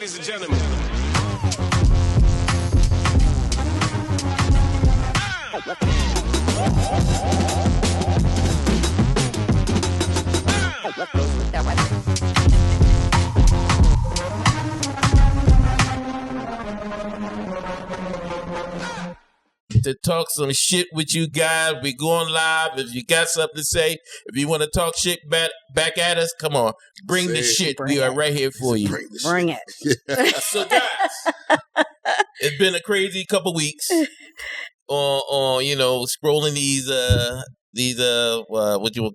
ladies and gentlemen. To talk some shit with you guys. We're going live. If you got something to say, if you want to talk shit back at us, come on. Bring the shit. We are right here for you. Bring it. So guys, it's been a crazy couple weeks on scrolling these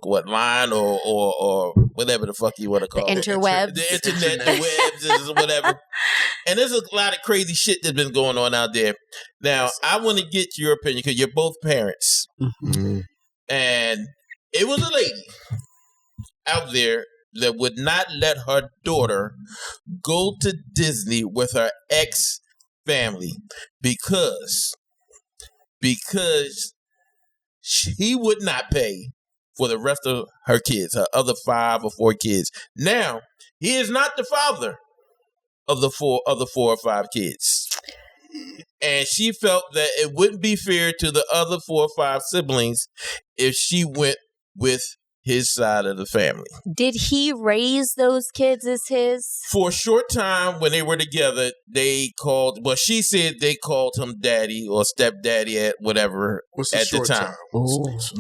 what line or whatever the fuck you want to call it. Interwebs. The internet, the webs, whatever. And there's a lot of crazy shit that's been going on out there. Now, I want to get your opinion because you're both parents. Mm-hmm. And it was a lady out there that would not let her daughter go to Disney with her ex-family because she would not pay for the rest of her kids, her other 5 or 4 kids. Now, he is not the father of the 4 or 5 kids. And she felt that it wouldn't be fair to the other 4 or 5 siblings if she went with his side of the family. Did he raise those kids as his? For a short time when they were together, she said they called him daddy or stepdaddy at whatever at the time.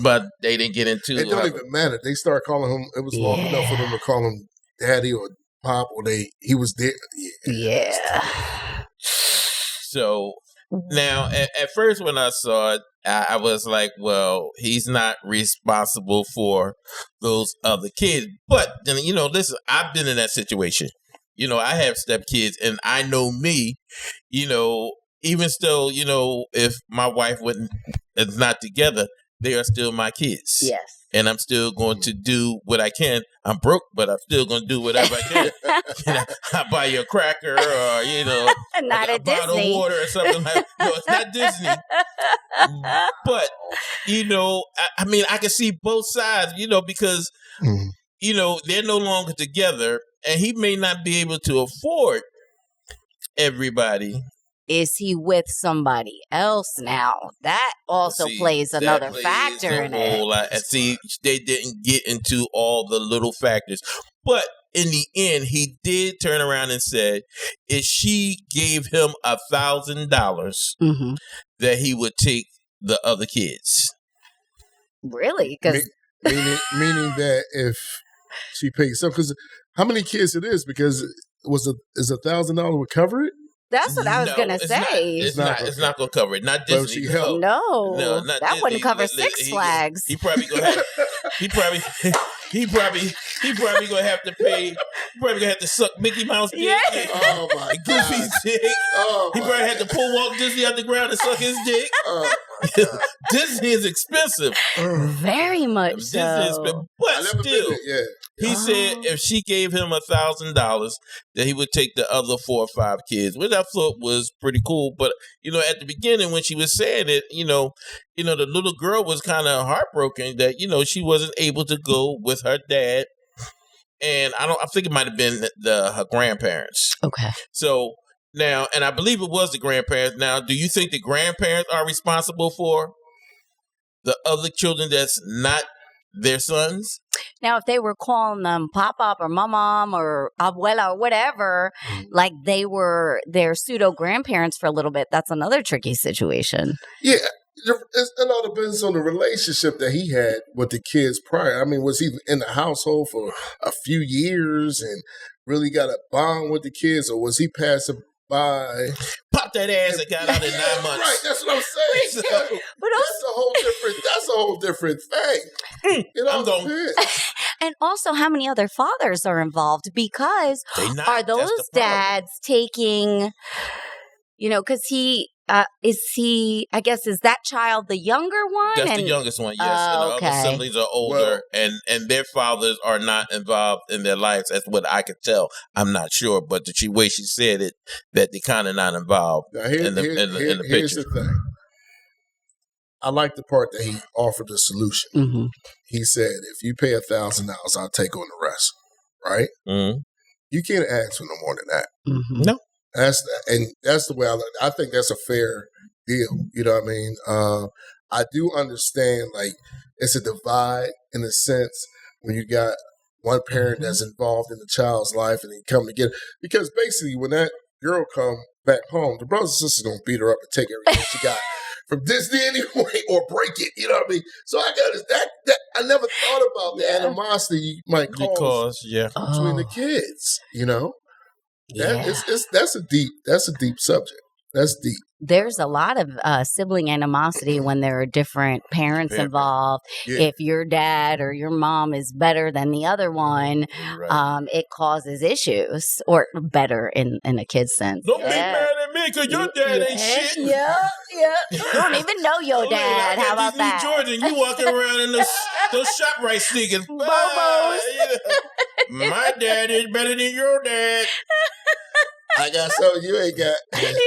But they didn't get into it. It don't even matter. They started calling him, it was long enough for them to call him daddy or pop or he was there. Yeah. So now, at first when I saw it, I was like, well, he's not responsible for those other kids. But then, listen, I've been in that situation. I have stepkids, and I know me, even still, if my wife is not together, they are still my kids. Yes. And I'm still going to do what I can. I'm broke, but I'm still going to do whatever I can. I buy you a cracker or, not a bottle of water or something like that. No, it's not Disney. But, I can see both sides, because, they're no longer together and he may not be able to afford everybody. Is he with somebody else now? That also plays another factor in it. And see, they didn't get into all the little factors. But in the end, he did turn around and said, if she gave him $1,000, that he would take the other kids. Really? Meaning that if she pays some, because how many kids it is? Because is $1,000 would cover it? That's what I was going to say. It's not going to cover it. Not Disney. No, not that Disney. Wouldn't cover Six Flags. He probably going to have. He probably going to have to pay. He probably going to have to suck Mickey Mouse dick. Yeah. Oh my God. Goofy's dick. He probably had to pull Walt Disney out the ground and suck his dick. Disney is expensive. Very much Disney is expensive, but still. He said if she gave him $1,000, that he would take the other 4 or 5 kids, which I thought was pretty cool. But at the beginning when she was saying it, the little girl was kind of heartbroken that she wasn't able to go with her dad, and I think it might have been her grandparents. Okay. So now, and I believe it was the grandparents. Now, do you think the grandparents are responsible for the other children that's not their sons? Now, if they were calling them Pop-Pop or Mom or Abuela or whatever, like they were their pseudo-grandparents for a little bit, that's another tricky situation. Yeah. It all depends on the relationship that he had with the kids prior. I mean, was he in the household for a few years and really got a bond with the kids, or was he passing by? Pop that ass and got out in 9 months. Right, that's what I'm saying. But that's a whole different thing. I'm going. And also, how many other fathers are involved? Because are those dads taking, because I guess, is that child the younger one? That's the youngest one, yes. And the other siblings are older, and their fathers are not involved in their lives. That's what I could tell. I'm not sure, but the way she said it, that they're kind of not involved in the picture. Here's the thing. I like the part that he offered the solution. Mm-hmm. He said, if you pay $1,000, I'll take on the rest. Right? Mm-hmm. You can't ask for no more than that. Mm-hmm. No. That's the way I think that's a fair deal. You know what I mean? I do understand, like, it's a divide in a sense when you got one parent that's involved in the child's life and they come together. Because basically when that girl come back home, the brothers and sisters gonna beat her up and take everything she got from Disney anyway, or break it. You know what I mean? So I got that. I never thought about the animosity you might cause between the kids. You know, that's a deep subject. That's deep. There's a lot of sibling animosity when there are different parents involved. Yeah. If your dad or your mom is better than the other one, it causes issues, or better in a kid's sense. Don't be mad at me because your dad ain't shit. Yeah. You don't even know your dad. How about that? Jordan, you walking around in those ShopRite sneakers. Bobos. My dad is better than your dad. I got something you ain't got. Daddy.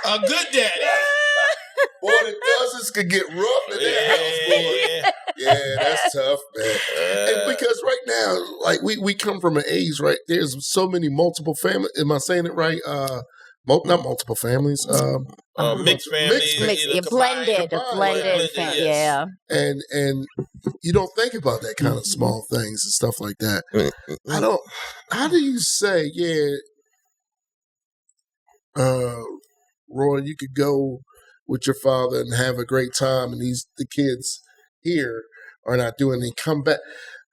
A good daddy. Boy, the cousins could get rough in that house, boy. Yeah, that's tough, man. And because right now, like we come from an age, right? There's so many multiple families. Am I saying it right? Not multiple families. Mixed families. Blended families. Yeah. And you don't think about that kind of small things and stuff like that. How do you say, Roy, you could go with your father and have a great time, and the kids here are not doing anything, come back.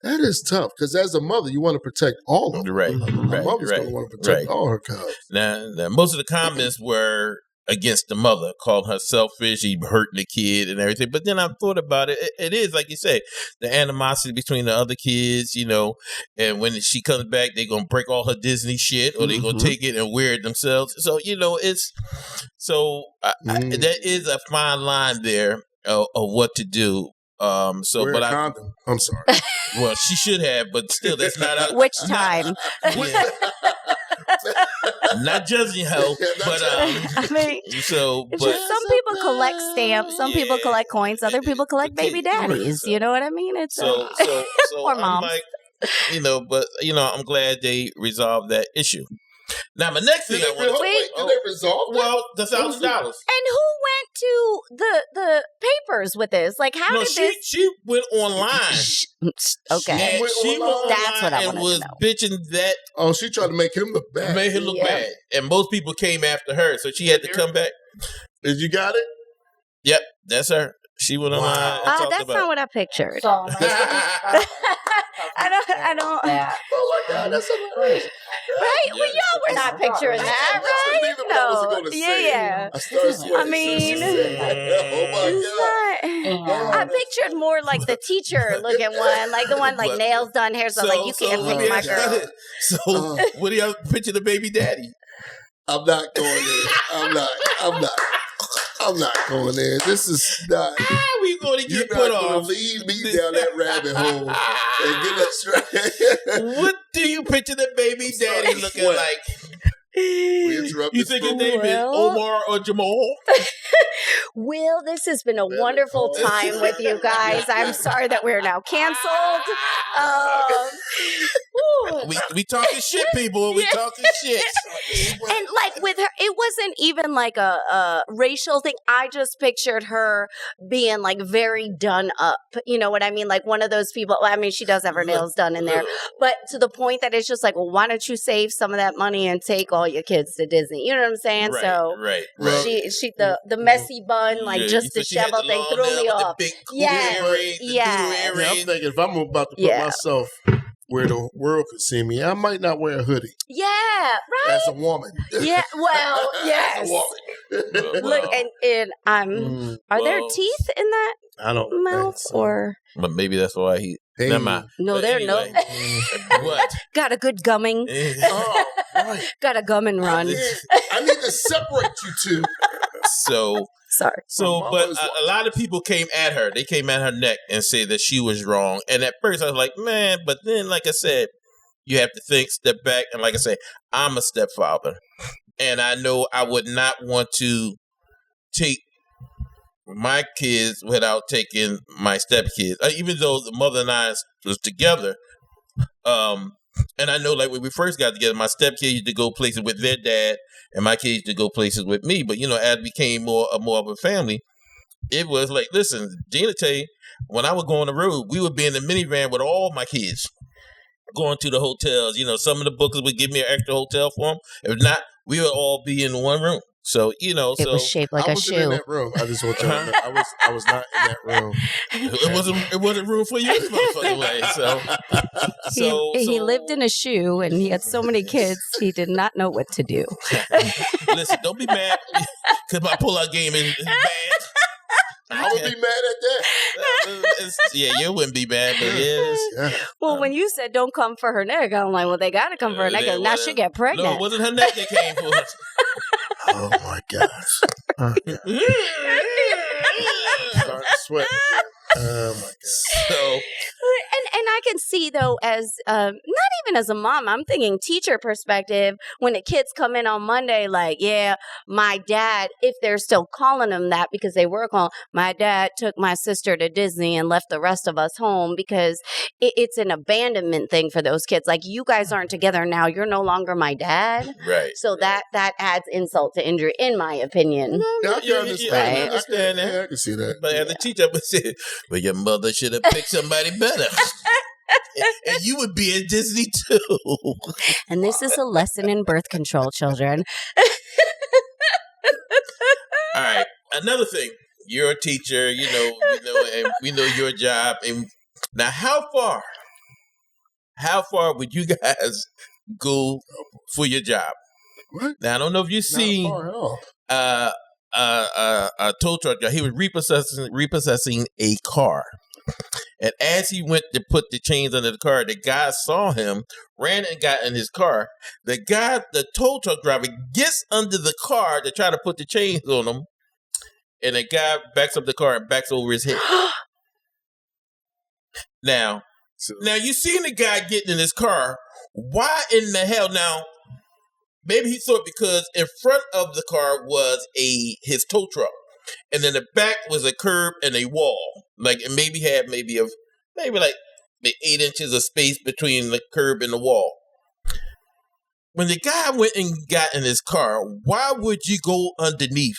That is tough, because as a mother, you want to protect all of them. Right. A mother's going to want to protect all her cubs. Now, most of the comments were against the mother, called her selfish, he hurt the kid and everything. But then I thought about it. It is, like you say, the animosity between the other kids, and when she comes back, they're going to break all her Disney shit, or they're going to take it and wear it themselves. So, there is a fine line there of what to do. Wear a condom. I'm sorry. Well, she should have, but still, that's not which time. Not judging her, but some people collect stamps, some people collect coins, other people collect baby daddies. You know what I mean? It's so or moms. I'm like, I'm glad they resolved that issue. Now, my next thing I want to did they resolve that? Well, the $1,000. And who went to the papers with this? Like, how did this? She went online. Okay, she went online. That's what I and was bitching that. Oh, she tried to make him look bad. Made him look bad, and most people came after her, so she had to come back. Did you got it? Yep, that's her. She went online. That's not what I pictured. I don't. Oh my God, that's hilarious. Right? Well, y'all were not picturing that, right? No. Yeah. I mean, oh my God. I pictured more like the teacher looking one, like the one like nails done, hair done. Like, you can't pick my girl. So, what do y'all picture the baby daddy? I'm not going there. I'm not going there. This is not. How we going to get put off? You're not going to lead me down that rabbit hole and get us right. What do you picture the baby daddy looking like? You think his name is Omar or Jamal? Will, this has been a wonderful time with you guys. I'm sorry that we're now canceled. We talking shit, people. We talking shit. And like with her, it wasn't even like a racial thing. I just pictured her being like very done up. You know what I mean? Like one of those people. I mean, she does have her nails done in there, but to the point that it's just like, well, why don't you save some of that money and take all your kids to Disney? You know what I'm saying? Right. She the messy bun, like just disheveled thing, threw me off. Yeah. I'm thinking if I'm about to put myself where the world could see me, I might not wear a hoodie. Yeah, right. As a woman. Yeah, well, yes. As a woman. Look, and are there teeth in that mouth or? But maybe that's why he. Hey. Never mind. No, there no. What? Got a good gumming. Oh, right. Got a gum and run. I need to separate you two. So. Sorry. So, but a lot of people came at her. They came at her neck and said that she was wrong. And at first I was like, man, but then, like I said, you have to step back. And like I say, I'm a stepfather. And I know I would not want to take my kids without taking my stepkids, even though the mother and I was together. And I know, like, when we first got together, my stepkids used to go places with their dad, and my kids used to go places with me. But, as we became more of a family, it was like, listen, Gina tell you, when I would go on the road, we would be in the minivan with all my kids going to the hotels. Some of the bookers would give me an extra hotel for them. If not, we would all be in one room. So, it was shaped like a shoe. I wasn't in that room. I just want you to know. I was not in that room. It wasn't room for you, motherfucking way. So he lived in a shoe, and he had so many kids, he did not know what to do. Listen, don't be mad because my pull-out game is bad. I would be mad at that. You wouldn't be mad, but yes. Well, when you said don't come for her neck, I'm like, well, they got to come for her neck, and now she get pregnant. No, it wasn't her neck that came for her. Oh my gosh. Start sweating. Oh my God. So, and I can see, though, as not even as a mom, I'm thinking teacher perspective, when the kids come in on Monday, like, yeah, my dad, if they're still calling them that because they work on, my dad took my sister to Disney and left the rest of us home, because it's an abandonment thing for those kids. Like, you guys aren't together now. You're no longer my dad. Right. So that adds insult to injury, in my opinion. Yeah, I can understand. I understand that. Yeah, I can see that. But as a teacher, I would say, well, your mother should have picked somebody better. And you would be in Disney too. And this is a lesson in birth control, children. All right. Another thing. You're a teacher, and we know your job. And now, how far would you guys go for your job? What? Now, I don't know if you've seen a tow truck guy. He was repossessing a car. And as he went to put the chains under the car, the guy saw him, ran and got in his car. The tow truck driver, gets under the car to try to put the chains on him. And the guy backs up the car and backs over his head. Now you seen the guy getting in his car. Why in the hell? Now, maybe he thought because in front of the car was his tow truck. And then the back was a curb and a wall. Like, it maybe had maybe 8 inches of space between the curb and the wall. When the guy went and got in his car, why would you go underneath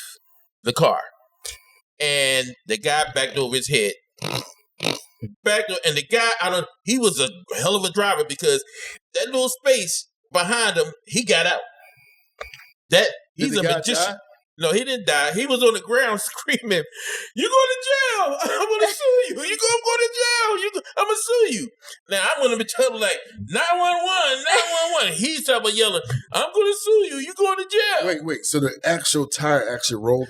the car? And the guy backed over his head. And the guy, he was a hell of a driver, because that little space behind him, he got out. He's a magician. Die? No, he didn't die. He was on the ground screaming, "You going to jail? I'm going to sue you. You going to jail? I'm going to sue you." Now, I want to be telling like 911, 911. He's talking about yelling, "I'm going to sue you. You going to jail?" Wait. So the actual tire actually rolled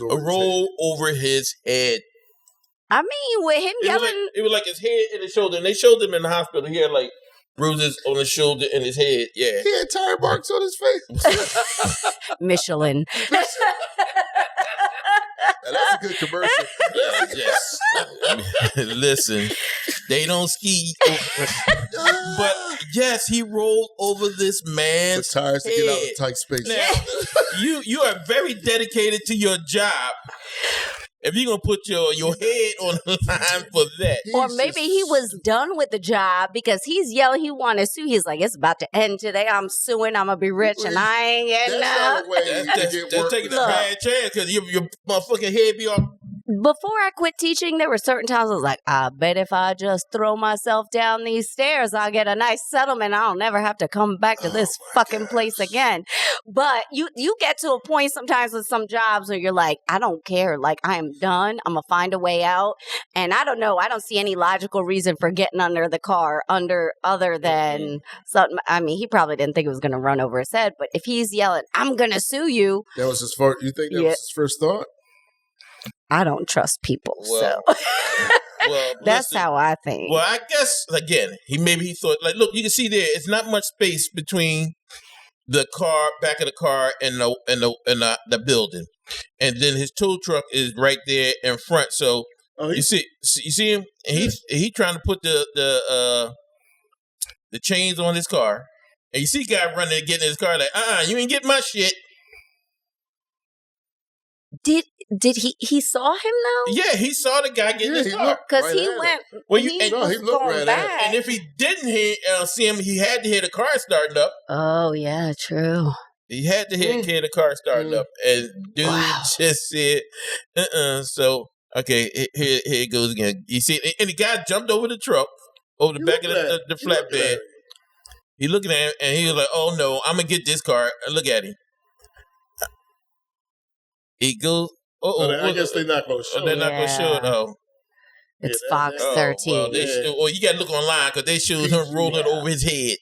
over his head. I mean, with him yelling, it was like his head and his shoulder, and they showed him in the hospital. He had like bruises on his shoulder and his head. Yeah, he had tire marks on his face. Michelin. Now, that's a good commercial. Yes. Listen, they don't ski. But yes, he rolled over this man's the tires head. To get out of tight space. Now, you are very dedicated to your job. If you're going to put your head on the line for that. Or maybe he was done with the job because he's yelling, he want to sue. He's like, it's about to end today. I'm suing. I'm going to be rich and I ain't getting up. That's taking a bad chance because your motherfucking head be off. Before I quit teaching, there were certain times I was like, I bet if I just throw myself down these stairs, I'll get a nice settlement. I'll never have to come back to this fucking place again. But you get to a point sometimes with some jobs where you're like, I don't care. Like, I am done. I'm going to find a way out. And I don't know. I don't see any logical reason for getting under the car other than something. I mean, he probably didn't think it was going to run over his head. But if he's yelling, I'm going to sue you. That was his first. You think that was his first thought? I don't trust people, so that's how I think. Well, I guess again, he thought like, look, you can see there, it's not much space between the car, back of the car, and the building, and then his tow truck is right there in front. So you see him, and he trying to put the chains on his car, and you see guy running and getting in his car like, you ain't getting my shit. Did he saw him though? Yeah, he saw the guy getting his car. Because he went. Well, he looked right at it. And if he didn't see him, he had to hear the car starting up. Oh yeah, true. He had to hear the car starting up, and dude just said, So okay, here it goes again. You see, and the guy jumped over the truck, over the back of the flatbed. He looking at him, and he was like, "Oh no, I'm gonna get this car." Look at him. He goes. I guess they're not going to show it. They're not going to show it. Oh. It's Fox 13. Well, you got to look online because they showed him rolling over his head.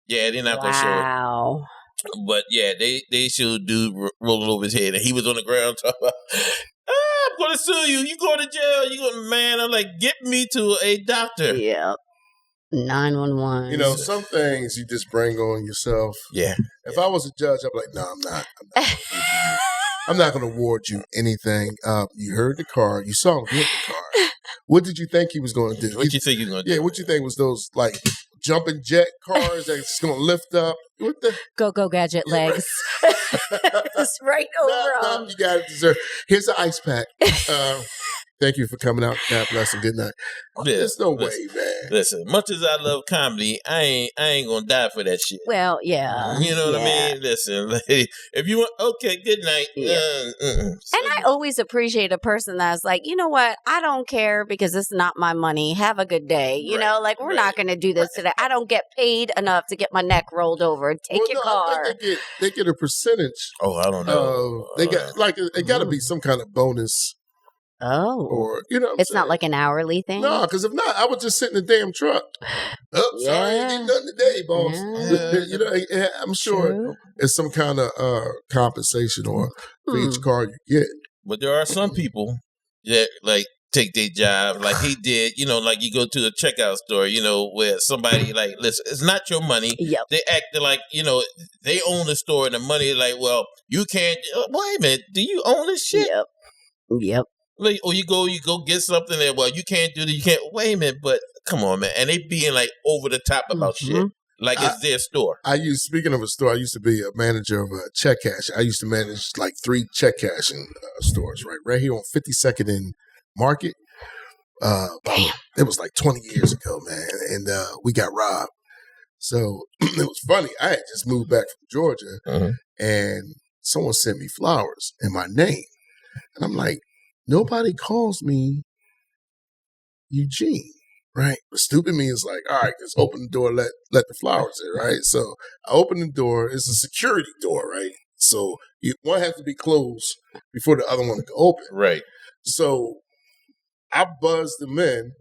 Yeah, they're not going to show it. Wow. But yeah, they showed dude rolling over his head, and he was on the ground talking about, I'm going to sue you. You go to jail. You go, man. I'm like, get me to a doctor. Yep. 911. You know, some things you just bring on yourself. Yeah. If I was a judge, I'd be like, no, I'm not. I'm not going to award you anything. You heard the car. You saw him hit the car. What did you think he was going to do? What you think he was going to do? Yeah, what you think was those, like, jumping jet cars that's going to lift up? What the? Go, gadget legs. Just right over him. You got to deserve. Here's the ice pack. Thank you for coming out. God bless and good night. There's no way, man. Listen, much as I love comedy, I ain't gonna die for that shit. Well, yeah. You know what I mean? Listen, if you want, okay, good night. Yeah. And I always appreciate a person that's like, you know what? I don't care because it's not my money. Have a good day. You know, like we're not going to do this today. I don't get paid enough to get my neck rolled over. Take your car. I think they get a percentage. Oh, I don't know. They got like it got to be some kind of bonus. Oh, or you know, it's not like an hourly thing. No, because if not, I would just sit in the damn truck. Oh, sorry, I ain't nothing today, boss. You know, I'm sure it's some kind of compensation or for each car you get. But there are some people that like take their job like he did. You know, like you go to a checkout store. You know, where somebody like, listen, it's not your money. Yep. They acted like they own the store and the money. Like, well, you can't. Wait a minute, do you own this shit? Yep. Like, or you go get something that, well, you can't do that. You can't. Wait a minute, but come on, man. And they being like over the top about shit, like it's their store. Speaking of a store, I used to be a manager of a check cash. I used to manage like 3 check cashing stores, right here on 52nd and Market. Damn. It was like 20 years ago, man, and we got robbed. So it was funny. I had just moved back from Georgia, and someone sent me flowers in my name, and I'm like, nobody calls me Eugene, right? But stupid me is like, all right, just open the door, let the flowers in, right? So I open the door. It's a security door, right? So one has to be closed before the other one can open. Right. So I buzzed them in,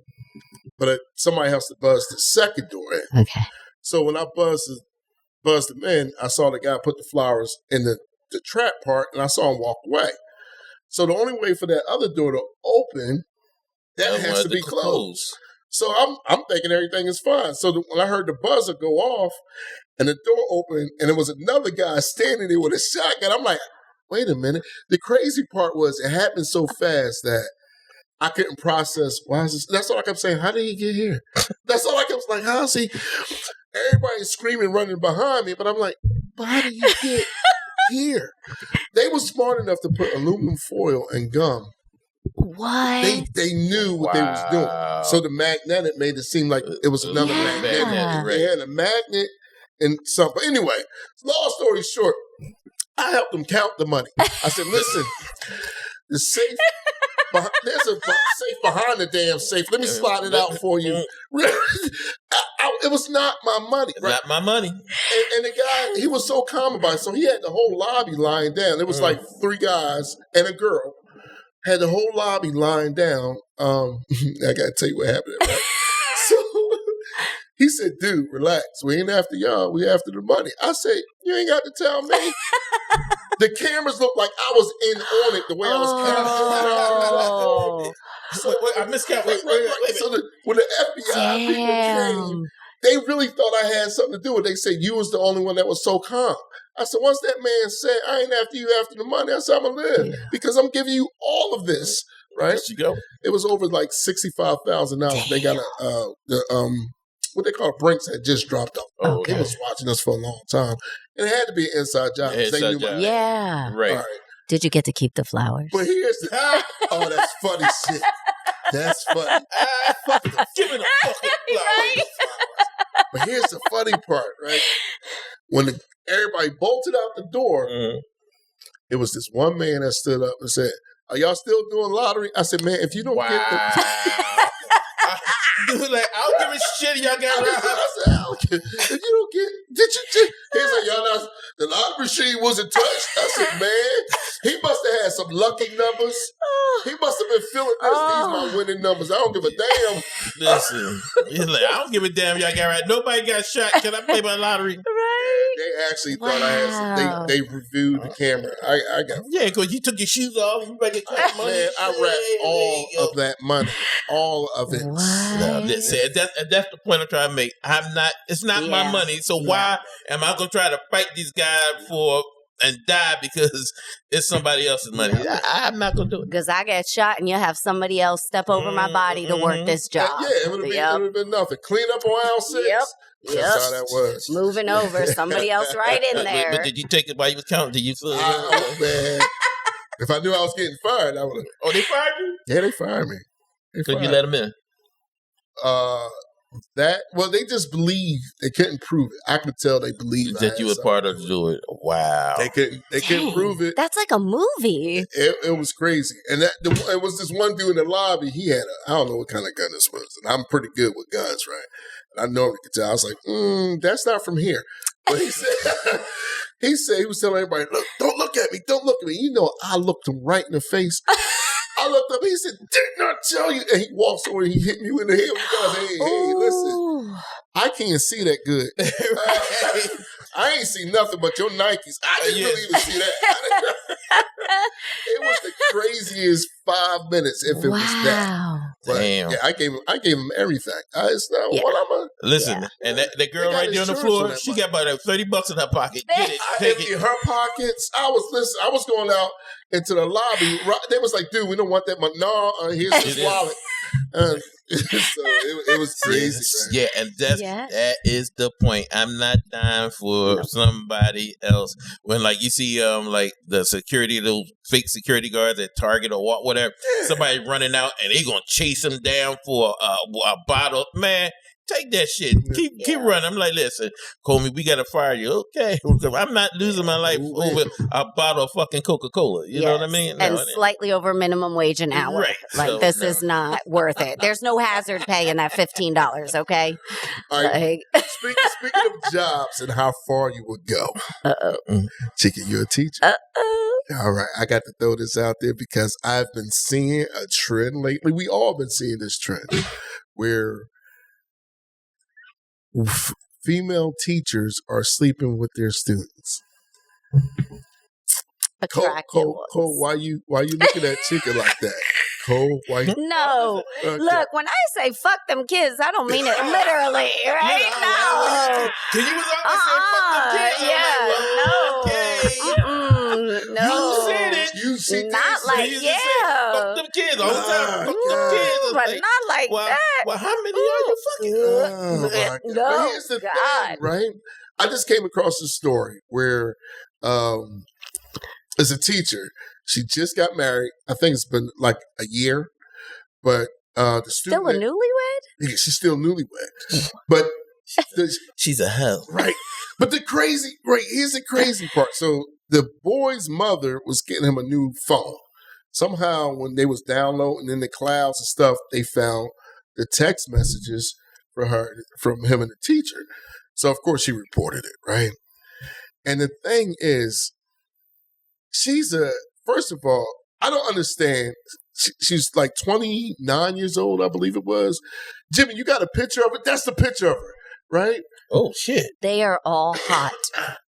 but somebody has to buzz the second door in. Okay. So when I buzzed them in, I saw the guy put the flowers in the trap part, and I saw him walk away. So the only way for that other door to open, that has to be closed. So I'm thinking everything is fine. So when I heard the buzzer go off and the door opened and it was another guy standing there with a shotgun, I'm like, wait a minute. The crazy part was it happened so fast that I couldn't process. Why is this? That's all I kept saying. How did he get here? That's all I kept like. How is he? Everybody's screaming, running behind me, but I'm like, but how did you get here? They were smart enough to put aluminum foil and gum. What? They knew what they was doing. So the magnetic made it seem like it was another magnet. Right. They had a magnet and something. Anyway, long story short, I helped them count the money. I said, listen, the safe, there's a safe behind the damn safe. Let me slide it out for you. It was not my money. Right? Not my money. And the guy, he was so calm about it. So he had the whole lobby lying down. It was like 3 guys and a girl. Had the whole lobby lying down. I got to tell you what happened. Right? So he said, dude, relax. We ain't after y'all. We after the money. I said, you ain't got to tell me. The cameras looked like I was in on it the way I was counting. So, wait, I miscounted. Wait. So when the FBI people came, they really thought I had something to do with it. They said, you was the only one that was so calm. I said, once that man said, I ain't after you after the money, I said, I'm going to live because I'm giving you all of this, right? There you go. It was over like $65,000. They got what they call Brinks had just dropped off. Oh, They was watching us for a long time. And it had to be an inside job. Inside job. Yeah. Right. All right. Did you get to keep the flowers? But here's the oh, that's funny shit. That's funny. Give me the fucking flowers. Right? But here's the funny part, right? When everybody bolted out the door, it was this one man that stood up and said, "Are y'all still doing lottery?" I said, "Man, if you don't get the..." Dude, like, I don't give a shit if y'all got around. I said, I don't care. If you don't get, did you? He's like, y'all not, the lottery machine wasn't touched. I said, man, he must have had some lucky numbers. He must have been feeling this. These my winning numbers. I don't give a damn. Listen, he's like, I don't give a damn y'all got right. Nobody got shot. Can I play my lottery? Right. They actually thought I had some. They reviewed the camera. I got. Yeah, because you took your shoes off. You better get money. Man, I wrapped all of that money. All of it. No, listen, that's the point I'm trying to make. It's not my money. So why am I going to try to fight these guys for and die because it's somebody else's money? I'm not going to do it. Because I get shot and you'll have somebody else step over my body to work this job. Yeah, it would have been nothing. Clean up on aisle 6. Yep. That's how that was. Moving over. Somebody else right in there. But did you take it while you was counting? Did you feel man. If I knew I was getting fired, I would have. Oh, they fired you? Yeah, they fired me. Could you let them in? They just believed. They couldn't prove it. I could tell they believed that you were part of it. Wow. They couldn't prove it. That's like a movie. It was crazy. And it was this one dude in the lobby. He had I don't know what kind of gun this was. And I'm pretty good with guns, right? And I normally could tell. I was like, that's not from here. But he said, he was telling everybody, look, don't look at me. Don't look at me. You know, I looked him right in the face. I looked up, he said, did not tell you. And he walks over and he hit me in the head. I said, hey, listen, I can't see that good. I ain't see nothing but your Nikes. I didn't really even see that. It was the craziest 5 minutes if it was that. But damn. Yeah, I gave him everything. It's not what I'm Listen, and that girl right there on the floor, she got about $30 in her pocket. Get it. Take it. Her pockets. I was going out into the lobby. They was like, dude, we don't want that money. No, here's his wallet. So it was crazy. Yeah, and that is the point. I'm not dying for somebody else. When like you see like the security, those fake security guards at Target or whatever, somebody running out and they gonna chase them down for a bottle. Man, take that shit. Keep running. I'm like, listen, Coleman, we gotta fire you. Okay, I'm not losing my life over a bottle of fucking Coca-Cola. You know what I mean? And slightly over minimum wage an hour. Right. Like this is not worth it. There's no hazard pay in that $15. Okay. All right. Speaking of jobs and how far you would go, Chica, you're a teacher. All right, I got to throw this out there because I've been seeing a trend lately. We all been seeing this trend where female teachers are sleeping with their students. Cole, why you looking at Chica like that? Cole, why? No, look. When I say "fuck them kids," I don't mean it literally, right? No. Can you was always say "fuck them kids"? No. You said it. You see not like fuck them kids all the time. Fuck them kids, but not like that. Well, how many are you fucking? Oh my God. No, but here's the thing, right? I just came across a story where, as a teacher, she just got married. I think it's been like a year, but the student still a newlywed. Yeah, she's still newlywed, but she's a hoe, right? But here's the crazy part. So the boy's mother was getting him a new phone. Somehow, when they was downloading in the clouds and stuff, they found the text messages from him and the teacher. So of course she reported it, right? And the thing is, first of all, I don't understand. She's like 29 years old, I believe it was. Jimmy, you got a picture of it? That's the picture of her, right? Oh, shit. They are all hot.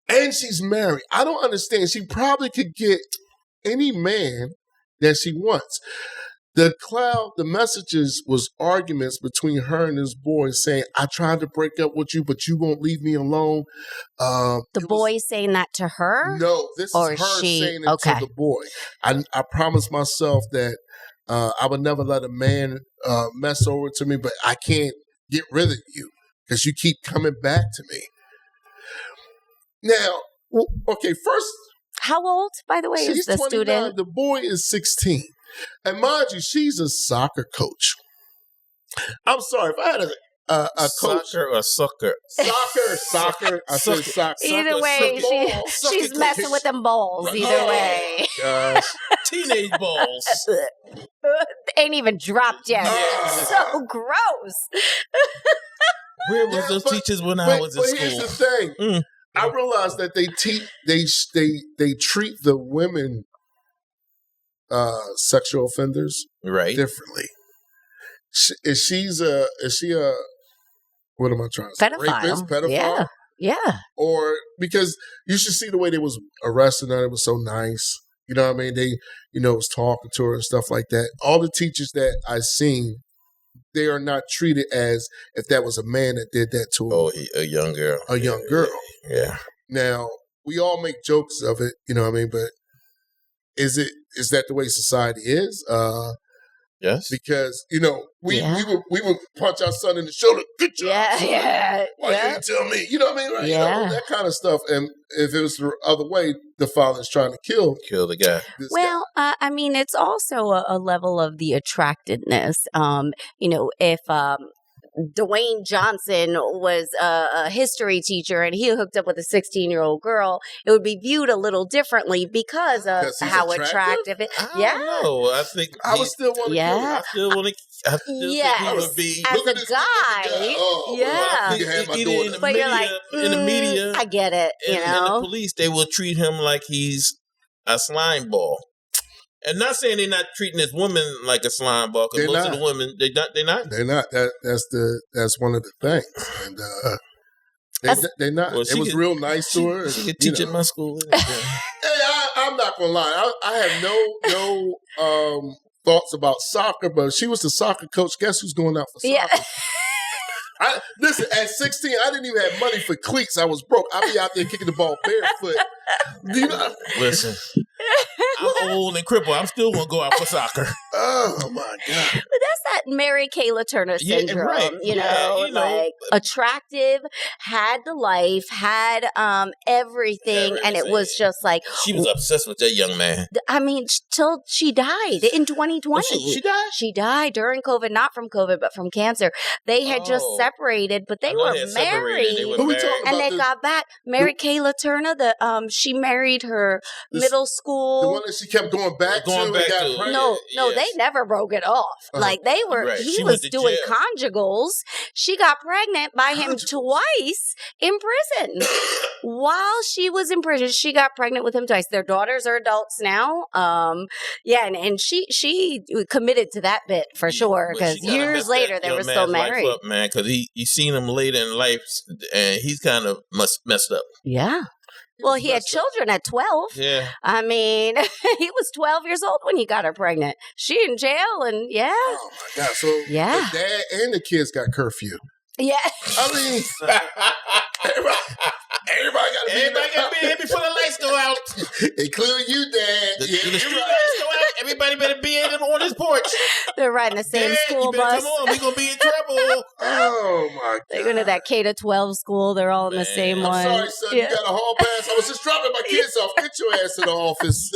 And she's married. I don't understand. She probably could get any man that she wants. The messages was arguments between her and this boy saying, I tried to break up with you, but you won't leave me alone. The boy saying that to her? No, this is her saying it to the boy. I promised myself that I would never let a man mess over to me, but I can't get rid of you because you keep coming back to me. Now, okay, first, How old, by the way, She's is the 29. student? The boy is 16. And mind you, she's a soccer coach. I'm sorry, if I had a coach. Soccer or sucker? Soccer. I said soccer. Either way, she's messing with them balls. Either way. Gosh. Teenage balls. Ain't even dropped yet. So gross. Where was those teachers when I was in school? Here's the thing. I realized that they treat the women sexual offenders differently. Is she a what am I trying to say? Pedophile. Pedophile? Yeah. Or because you should see the way they was arresting her. It was so nice. You know what I mean? They, was talking to her and stuff like that. All the teachers that I seen, they are not treated as if that was a man that did that to a young girl. A young girl. Yeah. Now, we all make jokes of it, you know what I mean? But is that the way society is? Yes. Because, we would punch our son in the shoulder. Good job. Yeah. Why you didn't tell me? You know what I mean? Right? Yeah. That kind of stuff. And if it was the other way, the father's trying to kill the guy. Well, I mean, it's also a level of the attractiveness. If Dwayne Johnson was a history teacher and he hooked up with a 16-year-old girl, it would be viewed a little differently because of how attractive it. No, I think I would still want to kill him. I still think he would be as a guy. But you're like, in the media, I get it. In the police, they will treat him like he's a slime ball. And not saying they're not treating this woman like a slime ball, because most of the women, they're not. They're not. That's one of the things. And they're not. Well, it was real nice to her. She could teach at my school. Hey, I'm not gonna lie. I have no thoughts about soccer, but she was the soccer coach. Guess who's going out for soccer? Yeah. Listen, at 16, I didn't even have money for cleats. I was broke. I'd be out there kicking the ball barefoot. Listen, I'm old and crippled. I'm still going to go out for soccer. Oh, my God. But that's that Mary Kay Turner syndrome, like attractive, had the life, had everything, and it was just like... She was obsessed with that young man. I mean, till she died in 2020. Oh, she died? She died during COVID, not from COVID, but from cancer. They had just separated, but they were married. Who we talking about? And they got back. Mary Kay Turner, she married her middle school. The one that she kept going back to and got pregnant? No, they never broke it off. Like they were, he was doing conjugals. She got pregnant by him twice in prison. While she was in prison, she got pregnant with him twice. Their daughters are adults now. And she committed to that bit for sure, because years later they were still married. Up, man, because you seen him later in life, and he's kind of messed up. Yeah. Well, he had children at 12. Yeah. I mean, he was 12 years old when he got her pregnant. She in jail, and Oh, my God. So the dad and the kids got curfew. Yeah. I mean, everybody got to be here before the lights go out. Including you, Dad. The street lights go out. Everybody better be on his porch. They're riding the same school bus. Come on, we're going to be in trouble. Oh, my God. They're going to that K-12 school. They're all in the same one. I'm sorry, son. You got a hall pass. I was just dropping my kids off. Get your ass to the office.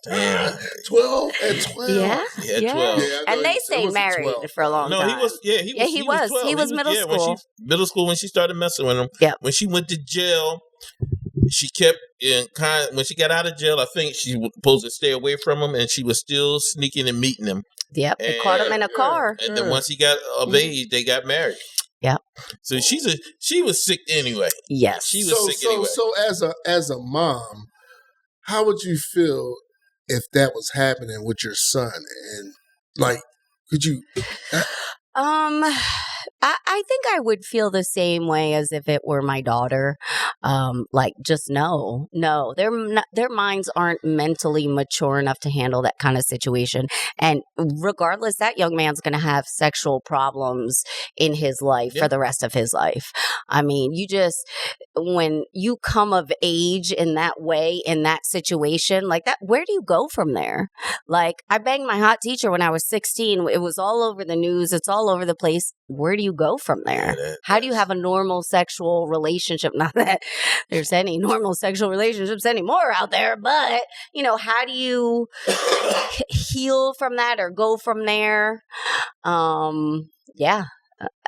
Damn. 12 and 12. Yeah. 12. Yeah, and they stayed married for a long time. No, he was middle school. Middle school when she started messing with him. Yeah. When she went to jail, she kept when she got out of jail, I think she was supposed to stay away from him, and she was still sneaking and meeting him. Yep. They caught him in a car. And then once he got of age, they got married. Yeah. So she was sick anyway. Yes. She was sick anyway. So as a mom, how would you feel if that was happening with your son? And like, could you? I think I would feel the same way as if it were my daughter. Like, just no, their minds aren't mentally mature enough to handle that kind of situation. And regardless, that young man's going to have sexual problems in his life for the rest of his life. I mean, when you come of age in that way, in that situation, like that, where do you go from there? Like, I banged my hot teacher when I was 16. It was all over the news. It's all over the place. Where do you go from there? How do you have a normal sexual relationship? Not that there's any normal sexual relationships anymore out there, but, you know, how do you heal from that or go from there? Yeah.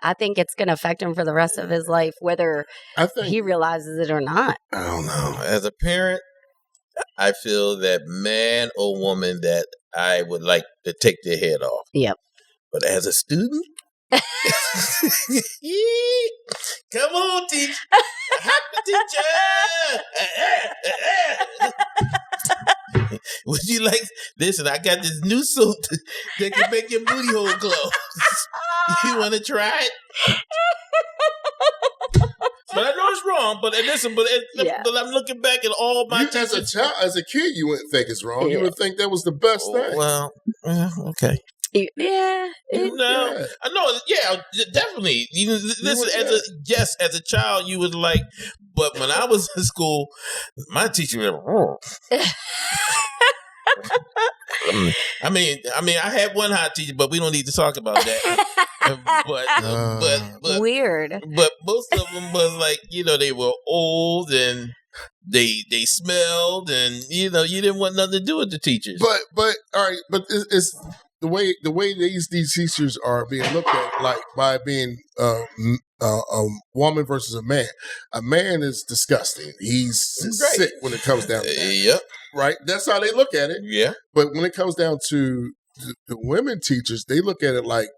I think it's going to affect him for the rest of his life, whether he realizes it or not. I don't know. As a parent, I feel that man or woman that I would like to take their head off. Yep. But as a student, come on, teacher. Happy teacher. Would you like, listen, I got this new soap that can make your booty hole close. You want to try it? But I know it's wrong. But listen, but I'm looking back at all my teachers. As a kid, you wouldn't think it's wrong. You would think that was the best thing. Well, okay. Yeah. I know. Yeah, definitely. Listen, as a child, you was like, but when I was in school, my teacher was I mean, I had one hot teacher, but we don't need to talk about that. But weird. But most of them was like, you know, they were old and they smelled, and you know, you didn't want nothing to do with the teachers. But all right, but it's the way these teachers are being looked at, like by being a woman versus a man. A man is disgusting. He's sick when it comes down to that. Yep. Right? That's how they look at it. Yeah. But when it comes down to the women teachers, they look at it like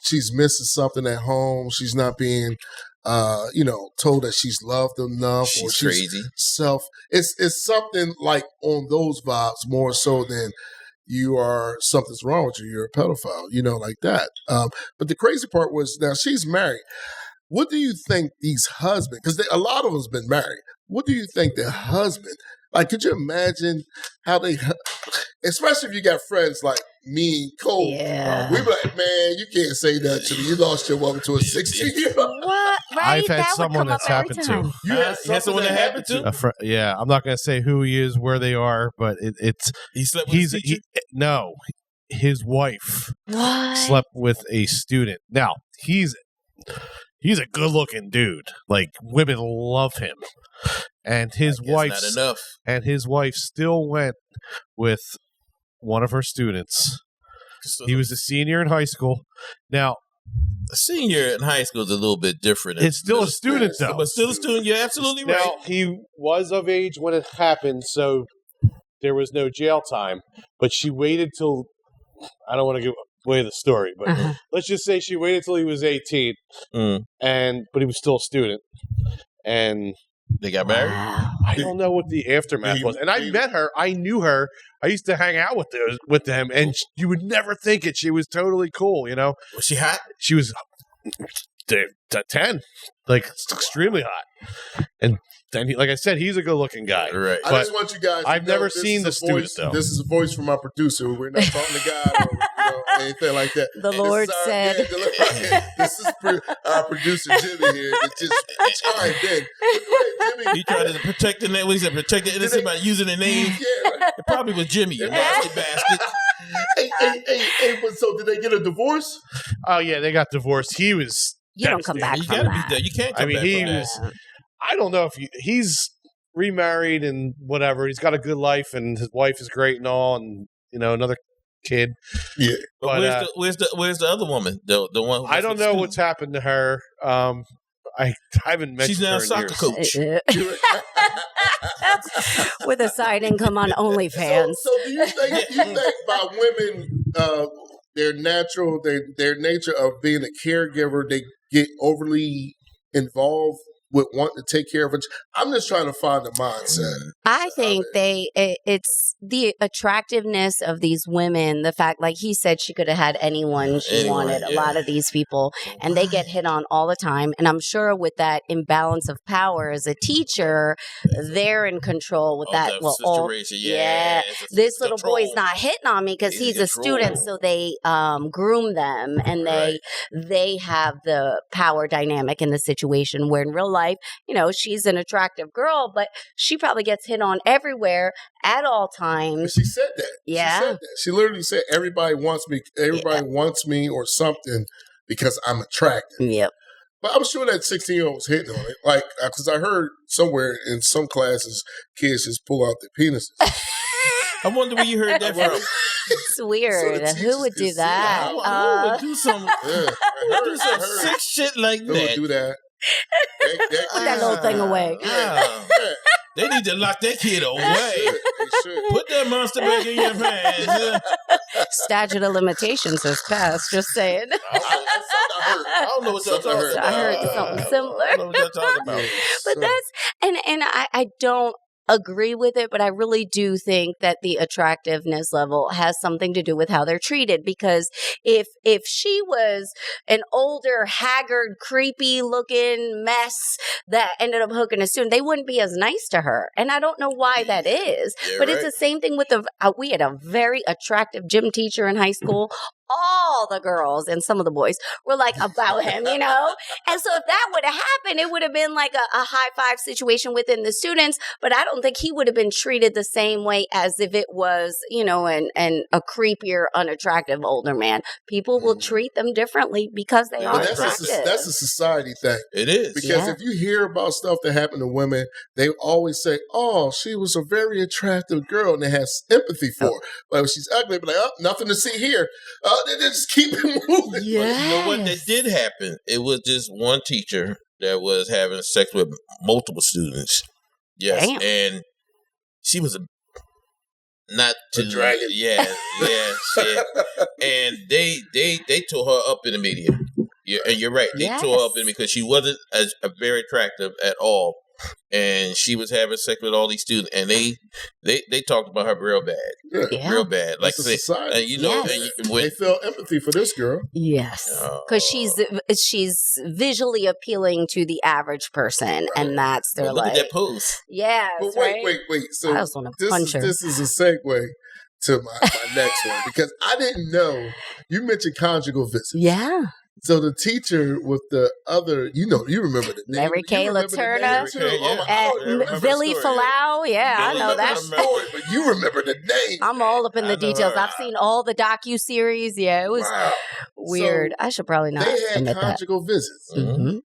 she's missing something at home. She's not being, told that she's loved enough. She's or crazy. It's something like on those vibes more so than something's wrong with you. You're a pedophile, like that. But the crazy part was now she's married. What do you think these husbands, because a lot of them's been married. What do you think the husband, like, could you imagine how they, especially if you got friends like me and Cole, we be like, man, you can't say that to me. You lost your woman to a 16-year-old. What? Right? I've had someone that's happened to. You had someone that happened to? Yeah, I'm not going to say who he is, where they are, but it's. He slept with no, his wife What? slept with a student. Now, he's a good-looking dude. Like, women love him. And his wife still went with one of her students. He was a senior in high school. Now, a senior in high school is a little bit different. It's still a student, though. But still a student, you're absolutely right. Now, he was of age when it happened, so there was no jail time. But she waited till, I don't want to give away the story, but let's just say she waited till he was 18, but he was still a student. And they got married? I don't know what the aftermath was. And I met her. I knew her. I used to hang out with them, and you would never think it. She was totally cool, Was she hot? She was 10. Like, extremely hot. And then, like I said, he's a good-looking guy. Right. I just want you guys to I've know never seen the student, though. This is a voice from our producer. We're not talking to God or anything like that. The Lord said. This is our producer, Jimmy, here. That just chimed in. Jimmy. You tried to protect the name. What he said, protect the innocent by using the name. Yeah, right. It probably was Jimmy, you nasty bastard. Hey, but so did they get a divorce? Oh, yeah, they got divorced. He was... You don't come back You from gotta that. be there. You can't come back from that. I don't know if he's remarried and whatever. He's got a good life, and his wife is great and all, and another kid. Yeah, but where's the other woman? The one I don't know what's happened to her. I haven't mentioned. She's now her a soccer coach with a side income on OnlyFans. So do you think by women, their nature of being a caregiver, they get overly involved with wanting to take care of it? I'm just trying to find the mindset. I think it's the attractiveness of these women, the fact, like he said, she could have had anyone she wanted, a lot of these people, and they get hit on all the time. And I'm sure with that imbalance of power as a teacher, they're in control with that. This little boy's not hitting on me because he's a student, so they groom them, and they have the power dynamic in the situation, where in real life, life, she's an attractive girl, but she probably gets hit on everywhere at all times. She said that. Yeah. She said that. She literally said, everybody wants me. Everybody wants me or something because I'm attractive. Yep. But I'm sure that 16-year-old was hitting on it. Like, because I heard somewhere in some classes, kids just pull out their penises. I wonder where you heard that from. It's weird. So who would do that? Who would do some sick shit like Who that? would do that? Put that little thing away. They need to lock that kid away. They should. Put that monster back in your pants. Statute of limitations has passed. Just saying. I don't know what y'all talking about. I heard something similar. I don't know what y'all talking about. But that's and I don't agree with it, but I really do think that the attractiveness level has something to do with how they're treated, because if she was an older, haggard, creepy looking mess that ended up hooking a student, they wouldn't be as nice to her. And I don't know why that is. But it's the same thing with we had a very attractive gym teacher in high school. All the girls and some of the boys were like about him, And so if that would have happened, it would have been like a high five situation within the students. But I don't think he would have been treated the same way as if it was, and a creepier, unattractive older man. People will treat them differently because they are attractive. That's a society thing. It is. Because if you hear about stuff that happened to women, they always say, "Oh, she was a very attractive girl," and they have empathy for her. But if she's ugly, they're like, "Oh, nothing to see here." They just keep it moving. Yes. But you know what? That did happen. It was just one teacher that was having sex with multiple students. Yes. Damn. And she was not a dragon. Yeah. And they tore her up in the media. Yeah, and you're right. They tore her up in because she wasn't very attractive at all. And she was having sex with all these students, and they talked about her real bad, real bad. Like that's a society. They feel empathy for this girl. Yes, because she's visually appealing to the average person, and that's their look at that pose. Yeah, but wait. So I just want to punch her. This is a segue to my next one, because I didn't know you mentioned conjugal visits. Yeah. So the teacher with the other, you remember the name. Mary Kayla Turner. Billy Falau. Yeah, I know that story, but you remember the name. I'm all up in the details. I've seen all the docu-series. Yeah, it was weird. So I should probably not admit that. They had conjugal visits. Mm-hmm.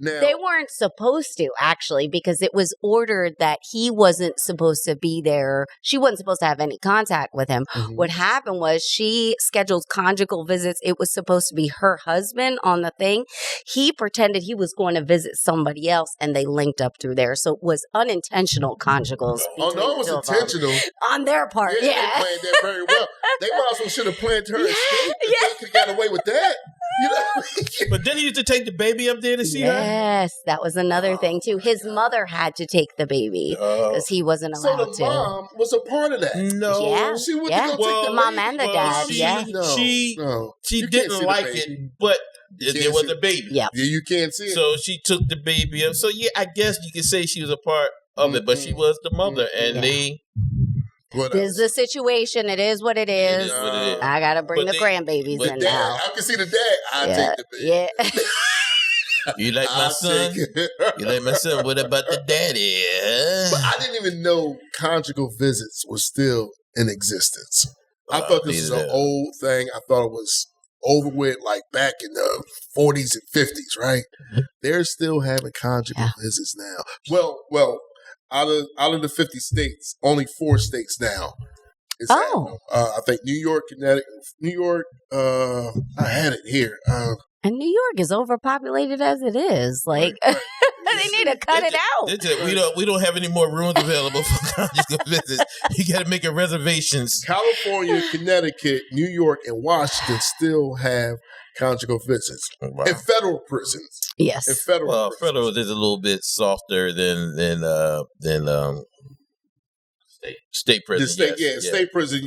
Now, they weren't supposed to, actually, because it was ordered that he wasn't supposed to be there. She wasn't supposed to have any contact with him. Mm-hmm. What happened was she scheduled conjugal visits. It was supposed to be her husband on the thing. He pretended he was going to visit somebody else, and they linked up through there. So it was unintentional conjugals. Oh, no, it was intentional. On their part, yeah. They planned that very well. They might as well should have planned her escape. They could have got away with that. But then he used to take the baby up there to see her? Yes, that was another thing, too. His mother had to take the baby because he wasn't allowed to. So the mom was a part of that? No. Yeah. She went to go take the mom and the dad. She didn't like it, but there was a baby. Yeah, you can't see it. So she took the baby up. So, I guess you could say she was a part of it, but she was the mother, and they... This is the situation. It is what it is. I got to bring the grandbabies in now. I can see the dad. I'll take the baby. Yeah. You like my son? You like my son? What about the daddy? But I didn't even know conjugal visits were still in existence. I thought this was an old thing. I thought it was over with like back in the 40s and 50s, right? They're still having conjugal visits now. Well, out of the 50 states, only 4 states now. I think New York, Connecticut, I had it here. And New York is overpopulated as it is. Like, they need to cut it out. We don't have any more rooms available for conjugal visits. You got to make a reservations. California, Connecticut, New York, and Washington still have conjugal visits in federal prisons. Yes, in federal. Federal is a little bit softer than state prison. State prison.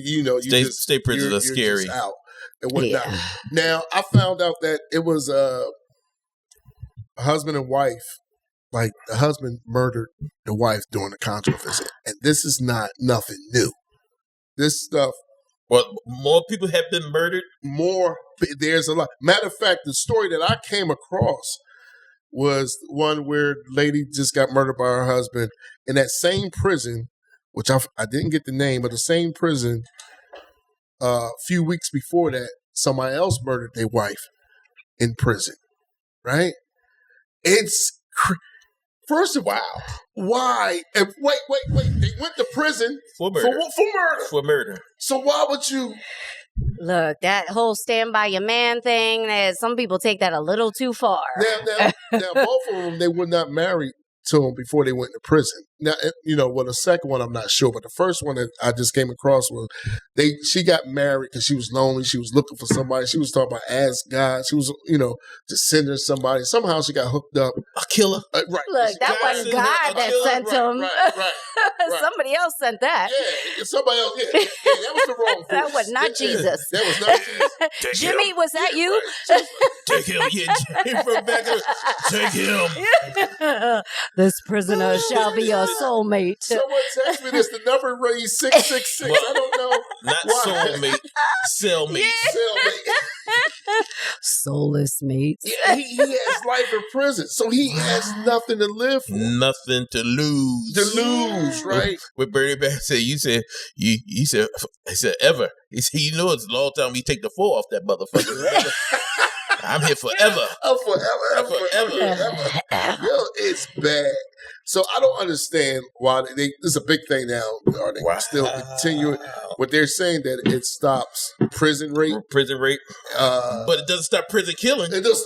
State prisons are scary. Out and whatnot. Yeah. Now I found out that it was a husband and wife. Like the husband murdered the wife during a conjugal visit, and this is not nothing new. This stuff. Well, more people have been murdered? There's a lot. Matter of fact, the story that I came across was one where the lady just got murdered by her husband in that same prison, which I didn't get the name, but the same prison. A few weeks before that, somebody else murdered their wife in prison. Right? It's first of all, why? And wait. They went to prison for murder. For murder. So why would you? Look, that whole stand by your man thing, some people take that a little too far. Now, both of them, they were not married to him before they went to prison. Now, the second one, I'm not sure, but the first one that I just came across was she got married because she was lonely. She was looking for somebody. She was talking about ask God. She was, to send her somebody. Somehow she got hooked up. A killer. Right. Look, that wasn't God that sent him. Right. Somebody else sent that. Yeah, somebody else. Yeah, that was the wrong voice. That was not Jesus. That was not Jesus. Jimmy, was that you? Right. Take him. Yeah, Jimmy from back up. Take him. This prisoner shall be your soulmate. Someone text me this. The number raised 666. I don't know. Not soulmate. Cellmate. Soulless mates. Yeah, he has life in prison, so he has nothing to live for. Nothing to lose. Right? What Bernie Mac said, you said ever. He said, it's a long time we take the 4 off that motherfucker. I'm here forever. Forever. Yo, it's bad. So I don't understand why this is a big thing now. Are they still continuing? What they're saying that it stops prison rape. But it doesn't stop prison killing. It does.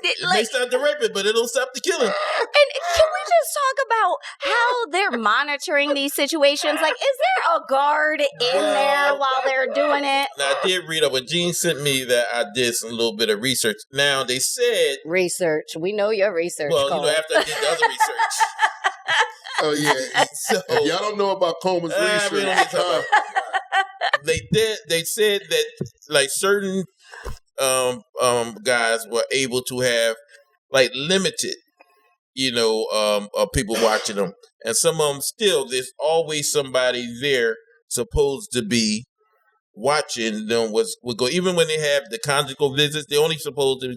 It may stop the raping, but it don't stop the killing. And can we just talk about how they're monitoring these situations? Like, is there a guard in there while they're doing it? Now, I did read up what Gene sent me that I did some little bit of research. Now, they said... Research. We know your research. Well, after I did the other research. Oh, yeah. So, if y'all don't know about Coleman's research. They said that, like, certain... guys were able to have like limited, people watching them, and some of them still. There's always somebody there supposed to be watching them. Would go even when they have the conjugal visits. They only supposed to.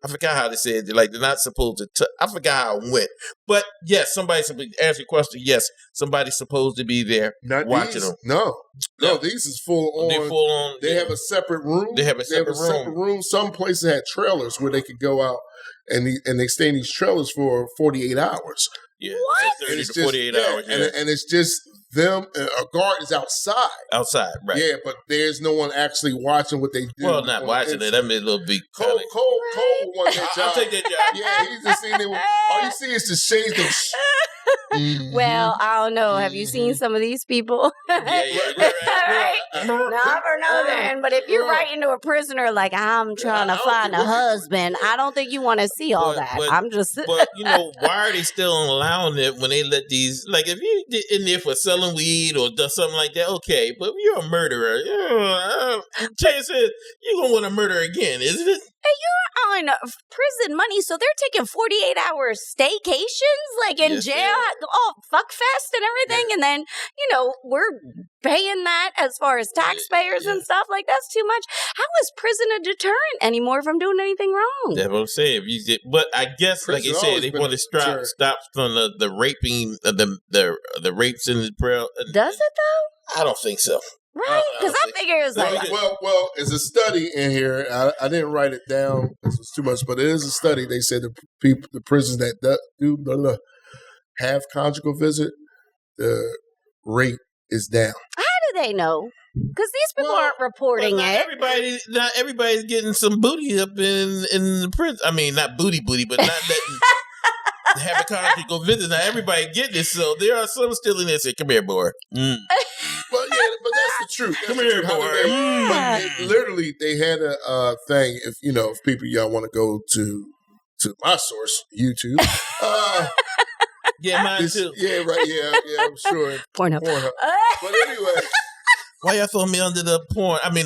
I forgot how they said it. Like they're not supposed to. I forgot how it went. But yes, somebody answer your question. Yes, somebody's supposed to be there watching them. No, these is full on. They're full on. They have a separate room. They have a separate room. Some places had trailers where they could go out and they stay in these trailers for 48 hours. Yeah, what? 30 to 48 hours. Yeah. And it's just them. A guard is outside. Outside, right? Yeah, but there's no one actually watching what they do. Well, not watching it. That made a little big. Cole won that job. I'll take that job. Yeah, he's just seen it. All you see is the shades of. Well, I don't know. Have you seen some of these people? Right. Not for nothing. But if you're writing to a prisoner like, I'm trying to find a husband, I don't think you want to see all that. I'm just... But, why are they still allowing it when they let these... Like, if you're in there for selling weed or does something like that, okay. But if you're a murderer, chances you're going to want to murder again, isn't it? You're on prison money, so they're taking 48-hour staycations, like in jail, fuck fest and everything, and then, we're paying that as far as taxpayers and stuff. Like, that's too much. How is prison a deterrent anymore from doing anything wrong? That's what I'm saying. But I guess, prison, like I said, they want to stop from the raping, the rapes in the prayer. Does it, though? I don't think so. Right, because I figure it's like... Well, there's a study in here. I didn't write it down. This was too much, but it is a study. They said the prisons that do have conjugal visit, the rate is down. How do they know? Because these people aren't reporting it. Not everybody's getting some booty up in the prison. I mean, not booty, but not letting... have a conjugal visit. Not everybody getting it, so there are some still in there saying, "Come here, boy." Well, yeah, but that's the truth. Come here, boy. But literally, they had a thing. If people y'all want to go to my source, YouTube. Yeah, mine too. Yeah, right. Yeah, I'm sure. Pornhub. But anyway, why y'all throw me under the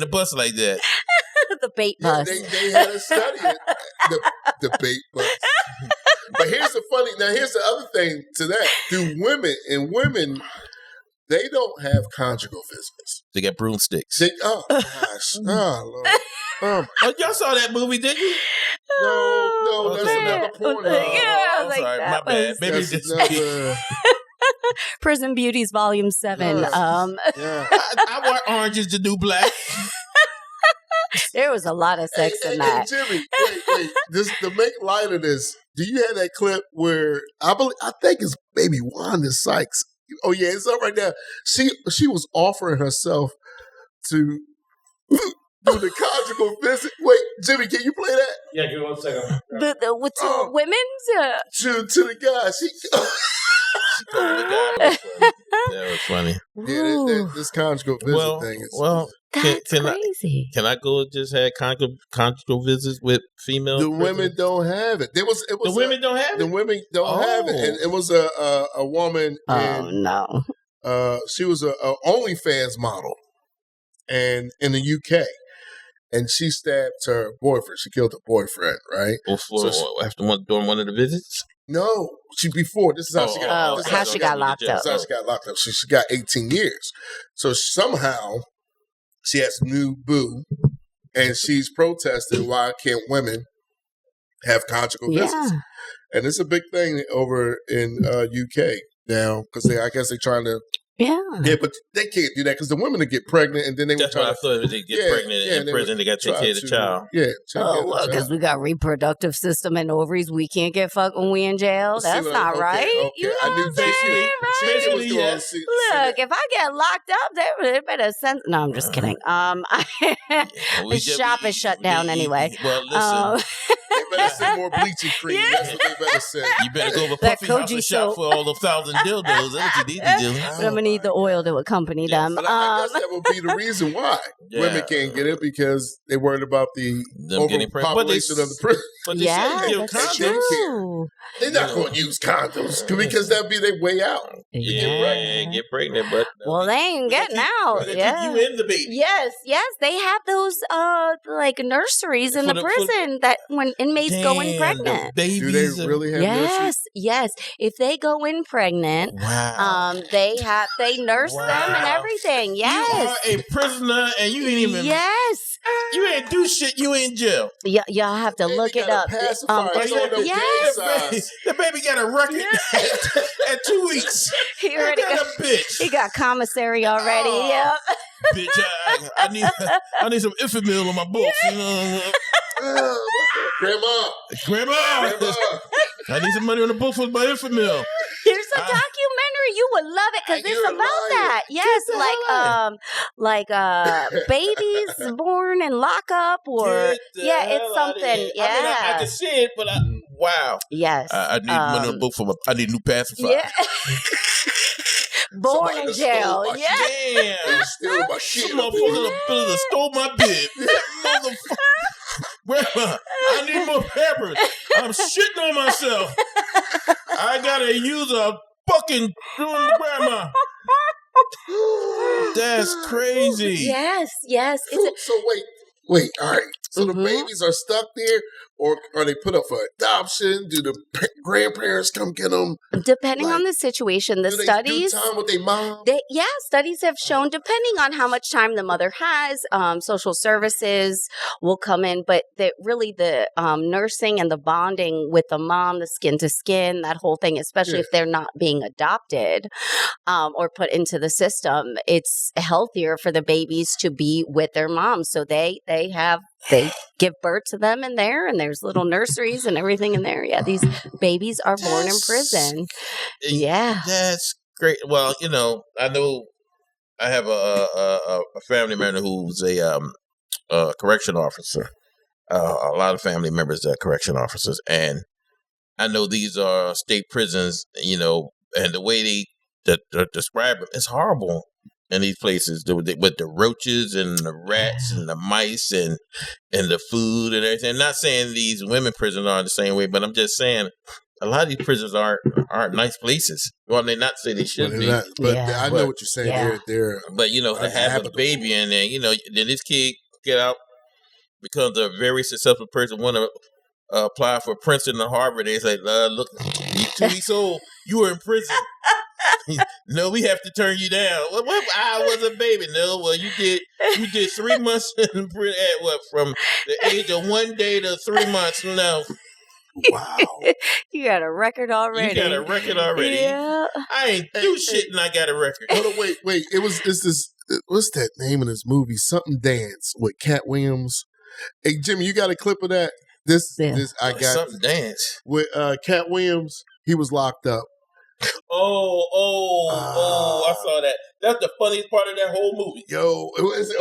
bus like that? The bait bus. They had a study the bait bus. But here's the other thing to that. Women, they don't have conjugal visits. They got broomsticks. Oh, gosh. Oh, Lord. Y'all saw that movie, didn't you? No, that's another porno. Yeah, I'm sorry, my bad. Maybe it's just another. Prison Beauties Volume 7. Yeah. I want Orange is the New Black. There was a lot of sex in that. Hey, Jimmy, wait. To make light of this, do you have that clip where I think it's maybe Wanda Sykes? Oh yeah, it's up right now. She was offering herself to do the conjugal visit. Wait, Jimmy, can you play that? Yeah, give me 1 second. With two women's? To the guy. That was funny. Yeah, this conjugal visit thing is. That's crazy. Can I go just have conjugal visits with female? The women don't have it. The women don't have it. The women don't have it, and it was a woman. Oh no! She was a OnlyFans model, and in the UK, and she stabbed her boyfriend. She killed her boyfriend, right? After doing one of the visits. No, before. This is how she got. How she got locked up. This is how she got locked up. She got 18 years. So somehow she has a new boo, and she's protesting why can't women have conjugal visits? And it's a big thing over in UK now because I guess they're trying to. Yeah, but they can't do that because the women will get pregnant and then they. That's what I thought. They get pregnant in prison. They got to take care of the child. Yeah. Because we got reproductive system and ovaries. We can't get fucked when we in jail. That's not right. Okay. You know what I'm saying? Right? Look, if I get locked up, they better send. No, I'm just kidding. The shop is shut down anyway. Well, listen. They better send more bleaching cream. That's what they better send. You better go to Puffy House and shop for all the 1,000 dildos. That's what you need to do. But I'm gonna need the oil to accompany them. But I guess that would be the reason why women can't get it because they're worried about the overpopulation of the prison. But they that's true. They're not going to use condoms because that'd be their way out. Get pregnant, but they ain't getting out. Yeah, you in the baby. Yes, they have those like nurseries in the prison that when inmates go in pregnant. Do they really have nurseries? Yes. If they go in pregnant, they nurse them and everything. Yes, you are a prisoner and you ain't even. Yes. You ain't do shit. You in jail. Y'all have to look it up. The baby got a record at 2 weeks. He already got a bitch. He got commissary already. Yep. Bitch, I need some Infamil on my books. You know? Grandma. I need some money on the book for my Infamil. There's a documentary. You would love it because it's about that. Yes, like babies born in lockup or it's something. Yeah, I mean, I can see it, but wow. Yes, I need money on the book for I need a new pacifier. Yeah. Born in jail. Yeah. Stealing my shit. Some motherfucker stole my bib. Motherfucker. Grandma, I need more peppers. I'm shitting on myself. I gotta use a fucking grandma. That's crazy. Yes. So wait. All right. So the babies are stuck there, or are they put up for adoption? Do the grandparents come get them? Depending on the situation, the studies. Do time with their mom? Studies have shown, depending on how much time the mother has, social services will come in, but really the nursing and the bonding with the mom, the skin to skin, that whole thing, especially if they're not being adopted or put into the system, it's healthier for the babies to be with their moms. So they give birth to them in there, and there's little nurseries and everything in there. Yeah, these babies are born in prison. Yeah, that's great. Well, I know I have a family member who's a correction officer. A lot of family members are correction officers, and I know these are state prisons. And the way they describe them, it's horrible. In these places, with the roaches and the rats and the mice and the food and everything. I'm not saying these women prisons are the same way, but I'm just saying a lot of these prisons aren't nice places. Well, they not say they should be. I know what you're saying. Yeah. They're but to have a baby and then then this kid get out, becomes a very successful person, want to apply for Princeton or Harvard. They say, look, you're 2 weeks old. You were in prison. No, we have to turn you down. What? I was a baby. No, well, you did 3 months in prison at what? From the age of 1 day to 3 months. No. Wow. You got a record already. Yeah. I ain't do shit and I got a record. Hold on, wait. It's this. What's that name of this movie? Something Dance with Cat Williams. Hey, Jimmy, you got a clip of that? This I got Something Dance with Cat Williams. He was locked up. I saw that. That's the funniest part of that whole movie. Yo, that was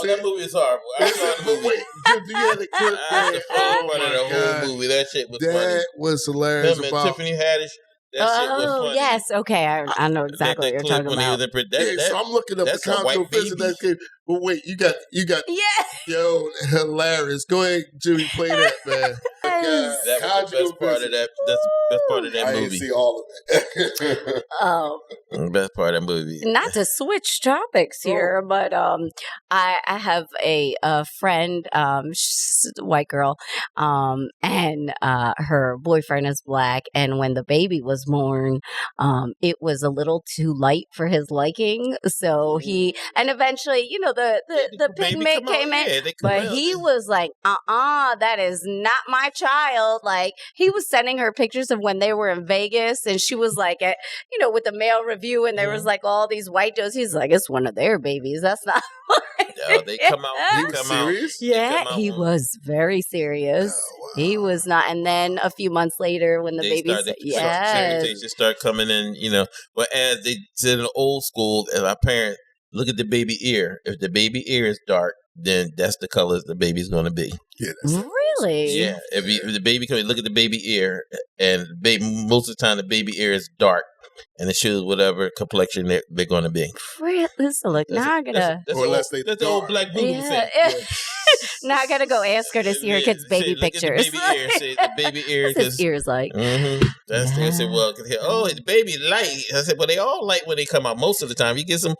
it? That movie is horrible. I saw the movie. Wait, Jim, do you have the clip? That's the funniest part of the whole movie. That shit was funny. That was hilarious. Him and Tiffany Haddish. That shit was funny. Yes. Okay. I know exactly what you're talking about. So I'm looking up the contour physics. That kid. But wait, you got. Yeah. Yo, hilarious. Go ahead, Jimmy, play that, man. Yes. That was the best part of that. That's the best part of that movie. I didn't see all of it. Best part of that movie. Not to switch topics here, but I have a friend, she's a white girl, and her boyfriend is black. And when the baby was born, it was a little too light for his liking. So and eventually, the pigment came in, but he was like, that is not my child. Like, he was sending her pictures of when they were in Vegas, and she was like, with the male review, and there was like all these white dudes. He's like, it's one of their babies. That's not. No, they come out. He was serious? Yeah, he was very serious. Oh, wow. He was not. And then a few months later, when the baby just start coming in, But as they said in the old school, as our parents look at the baby ear. If the baby ear is dark, then that's the colors the baby's going to be. Yeah, really? Yeah. If the baby comes, look at the baby ear, and most of the time the baby ear is dark, and it shows whatever complexion they're going to be. Really? So look, now I gotta. That's the old black voodoo thing. Now I gotta go ask her to see her kid's baby pictures. Look at the baby ear. Say the baby ear. What's his ears like? Mm-hmm. They say, well, the baby light. I said, well, they all light when they come out. Most of the time, you get some,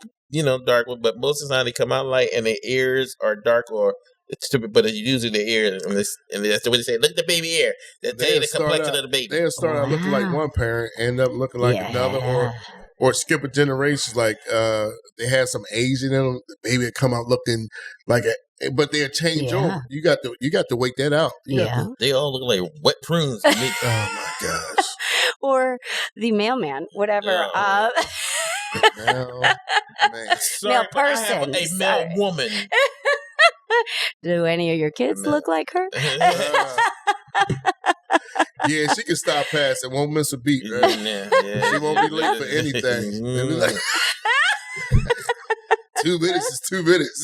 dark, but most of the time they come out light, and their ears are dark or. It's stupid, but it's usually the ear, and that's the way they say, look at the baby ear. They tell you the complexion of the baby. They'll start out looking like one parent, end up looking like another, or skip a generation. Like they had some Asian in them, the baby would come out looking like but they'll change over. You got to wait that out. They all look like wet prunes to me. Oh my gosh. Or the mailman, whatever. Male person. A male woman. Do any of your kids look like her? Yeah, she can stop passing. Won't miss a beat, right? Yeah. She won't be late for anything. They'll be like, 2 minutes is 2 minutes.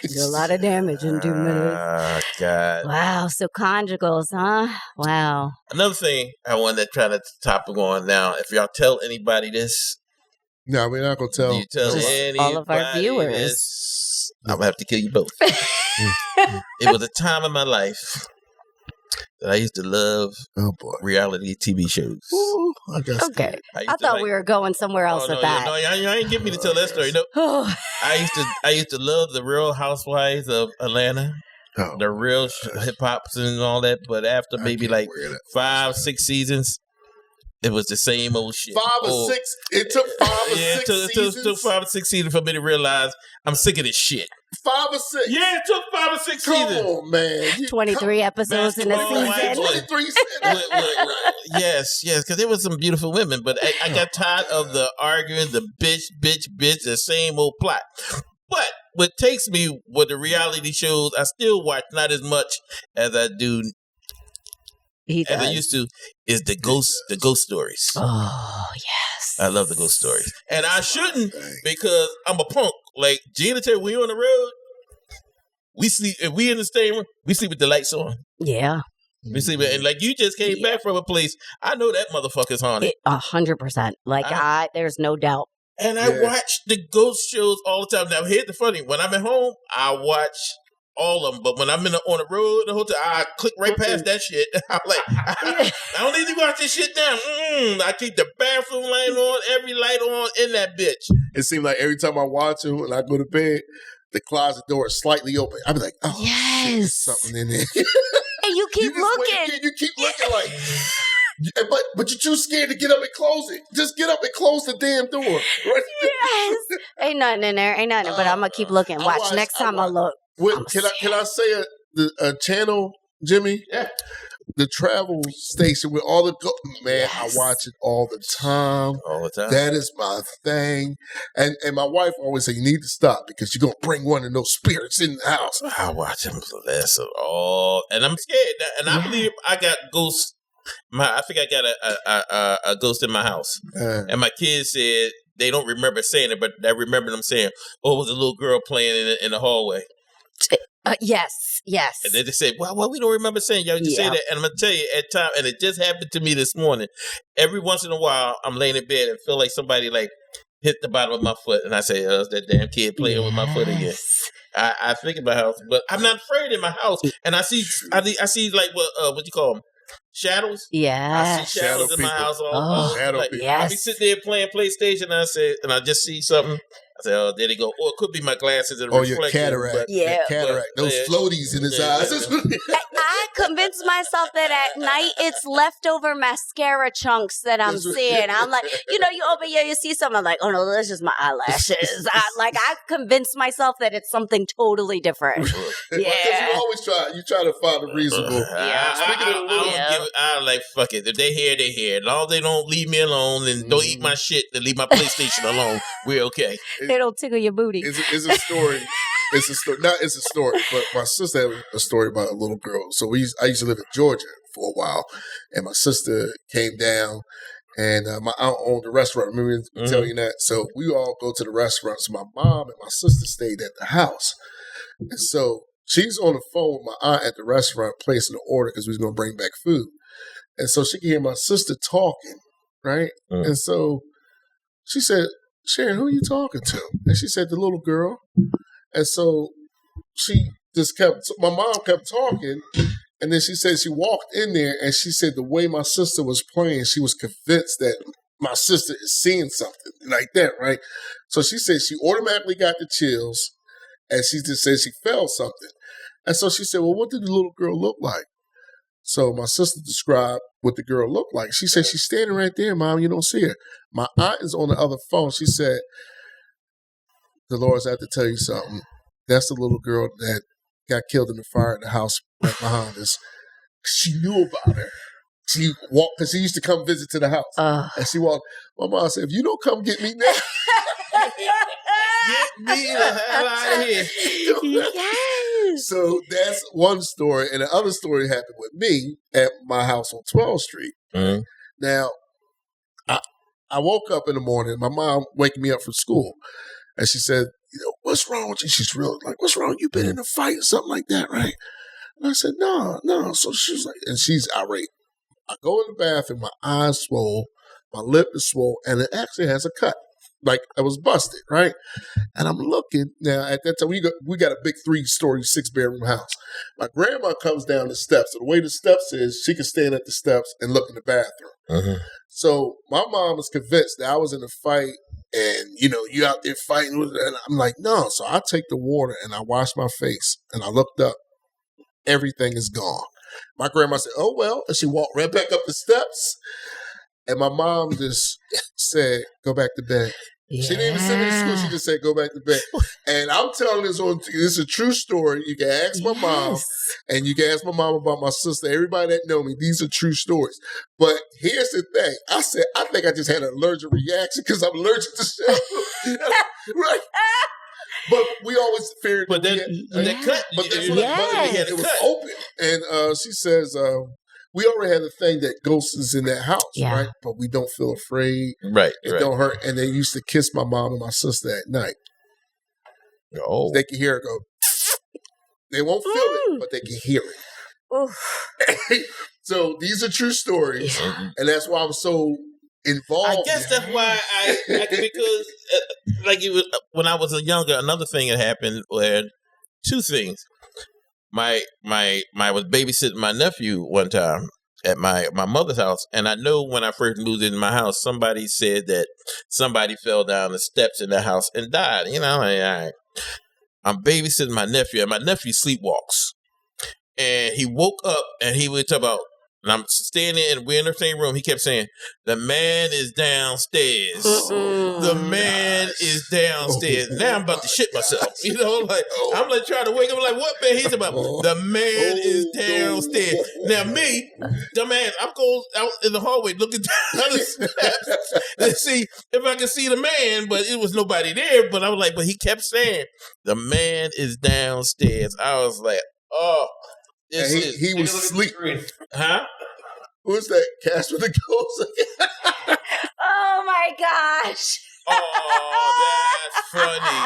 Do a lot of damage in 2 minutes. Oh, God. Wow. So conjugals, huh? Wow. Another thing I wanted to try to topic on now, if y'all tell anybody this. No, we're not going to tell. You tell all of our viewers. This, I'm going to have to kill you both. It was a time in my life that I used to love reality TV shows. Ooh, I guess. Okay. I thought we were going somewhere else with that. No, you ain't get me to tell that story. No. I used to love the Real Housewives of Atlanta. Oh. The real hip hops and all that. But after maybe like 5-6 seasons, it was the same old shit. 5 or 6? It took 5 or 6 seasons? It took 5 or 6 seasons for me to realize I'm sick of this shit. 5 or 6? Yeah, it took 5 or 6 seasons. Come on, man. 23 episodes in a season. 23 Yes, because there was some beautiful women, but I got tired of the arguing, the bitch, the same old plot. But what takes me with the reality shows, I still watch not as much as I do as I used to, is the ghost stories. Oh, yes. I love the ghost stories. And I shouldn't because I'm a punk. Like Gina tell we on the road, we sleep, if we in the same room, we sleep with the lights on. Yeah. We sleep with, and like you just came back from a place, I know that motherfucker's haunted. 100%. Like there's no doubt. And I watch the ghost shows all the time. Now here's the funny, when I'm at home, I watch all of them, but when I'm on the road, the hotel, I click right past that shit. I'm like, I don't need to watch this shit down. I keep the bathroom light on, every light on in that bitch. It seems like every time I watch them, when I go to bed, the closet door is slightly open. I be like, oh, yes, shit, there's something in there. And you keep looking. You keep looking like, But you're too scared to get up and close it. Just get up and close the damn door. Right? Yes. Ain't nothing in there. Ain't nothing. But I'm gonna keep looking. Watch. Next time I look. Can I say a channel, Jimmy? Yeah. The travel station with all the man, I watch it all the time. All the time. That is my thing. And my wife always say, you need to stop because you're going to bring one of those spirits in the house. I watch them less of all. And I'm scared. And I believe I got ghosts. I think I got a ghost in my house. And my kids said they don't remember saying it, but I remember them saying, oh, it was a little girl playing in the hallway. Yes. And then they said, well, we don't remember saying y'all just say that. And I'm going to tell you, at time, and it just happened to me this morning, every once in a while, I'm laying in bed and feel like somebody hit the bottom of my foot. And I say, oh, it's that damn kid playing with my foot again. I think in my house, but I'm not afraid in my house. And I see like, what you call them? Shadows? Yeah. I see shadows in my house all I be sitting there playing PlayStation and I just see something. I say, oh, there they go. Or it could be my glasses and your cataract. Your cataract. Those floaties in his eyes. I convinced myself that at night it's leftover mascara chunks that I'm seeing. I'm like, you open you see something, I'm like, oh no, that's just my eyelashes. I convinced myself that it's something totally different. Yeah. You always try to find a reasonable. I like, fuck it. If they're here, they're here. As long as they don't leave me alone and don't eat my shit and leave my PlayStation alone, we're okay. They don't tickle your booty. It's a story. It's a story. Not it's a story, but my sister had a story about a little girl. So I used to live in Georgia for a while, and my sister came down, and my aunt owned a restaurant. Remember telling you that? So we all go to the restaurant. So my mom and my sister stayed at the house, and so she's on the phone with my aunt at the restaurant placing an order because we was going to bring back food, and so she could hear my sister talking, right? And so she said, Sharon, who are you talking to? And she said, the little girl. And so she just my mom kept talking. And then she said she walked in there and she said the way my sister was playing, she was convinced that my sister is seeing something like that, right? So she said she automatically got the chills and she just said she felt something. And so she said, well, what did the little girl look like? So my sister described what the girl looked like. She said, she's standing right there, Mom. You don't see her. My aunt is on the other phone. She said, Dolores, I have to tell you something. That's the little girl that got killed in the fire at the house right behind us. She knew about her. She walked, because she used to come visit to the house. And she walked. My mom said, if you don't come get me now. Get me the hell out of here. Yes. So that's one story. And the other story happened with me at my house on 12th Street. Mm-hmm. Now, I woke up in the morning. My mom waking me up from school. And she said, what's wrong with you? She's real like, what's wrong? You been in a fight or something like that, right? And I said, no. So she was like, and she's irate. I go in the bathroom, my eyes swole, my lip is swole, and it actually has a cut. Like I was busted, right? And I'm looking now. At that time, we got a big 3-story, 6-bedroom house. My grandma comes down the steps. So the way the steps is, she can stand at the steps and look in the bathroom. Mm-hmm. So my mom was convinced that I was in a fight, and you out there fighting with her. And I'm like, no. So I take the water and I wash my face, and I looked up. Everything is gone. My grandma said, "Oh well," and she walked right back up the steps. And my mom just said, "Go back to bed." Yeah. She didn't even send me to school. She just said, "Go back to bed." And I'm telling this is a true story. You can ask my mom, and you can ask my mom about my sister. Everybody that know me, these are true stories. But here's the thing: I said, I think I just had an allergic reaction because I'm allergic to shit. Right? But we always feared. But then they cut. But that's what it was open. And she says, we already had a thing that ghosts is in that house, right? But we don't feel afraid. Right. It don't hurt. And they used to kiss my mom and my sister at night. Oh. They can hear it go. They won't feel it, but they can hear it. So these are true stories. And that's why I'm so involved. I guess that's why because when I was younger, another thing that happened where 2 things. I was babysitting my nephew one time at my mother's house, and I know when I first moved into my house, somebody said that somebody fell down the steps in the house and died. All right. I'm babysitting my nephew, and my nephew sleepwalks, and he woke up and he would talk about, And I'm standing and we're in the same room. He kept saying, "The man is downstairs. The man is downstairs." Now I'm about to shit myself. I'm like trying to wake up. I'm like, what man? He's about, "The man is downstairs." Now me, dumbass, I'm going out in the hallway looking down the steps to see if I could see the man, but it was nobody there. But I was like, but he kept saying, "The man is downstairs." I was like, oh. He was asleep. Huh? Who's that? Casper the Ghost? Oh my gosh. Oh, that's funny.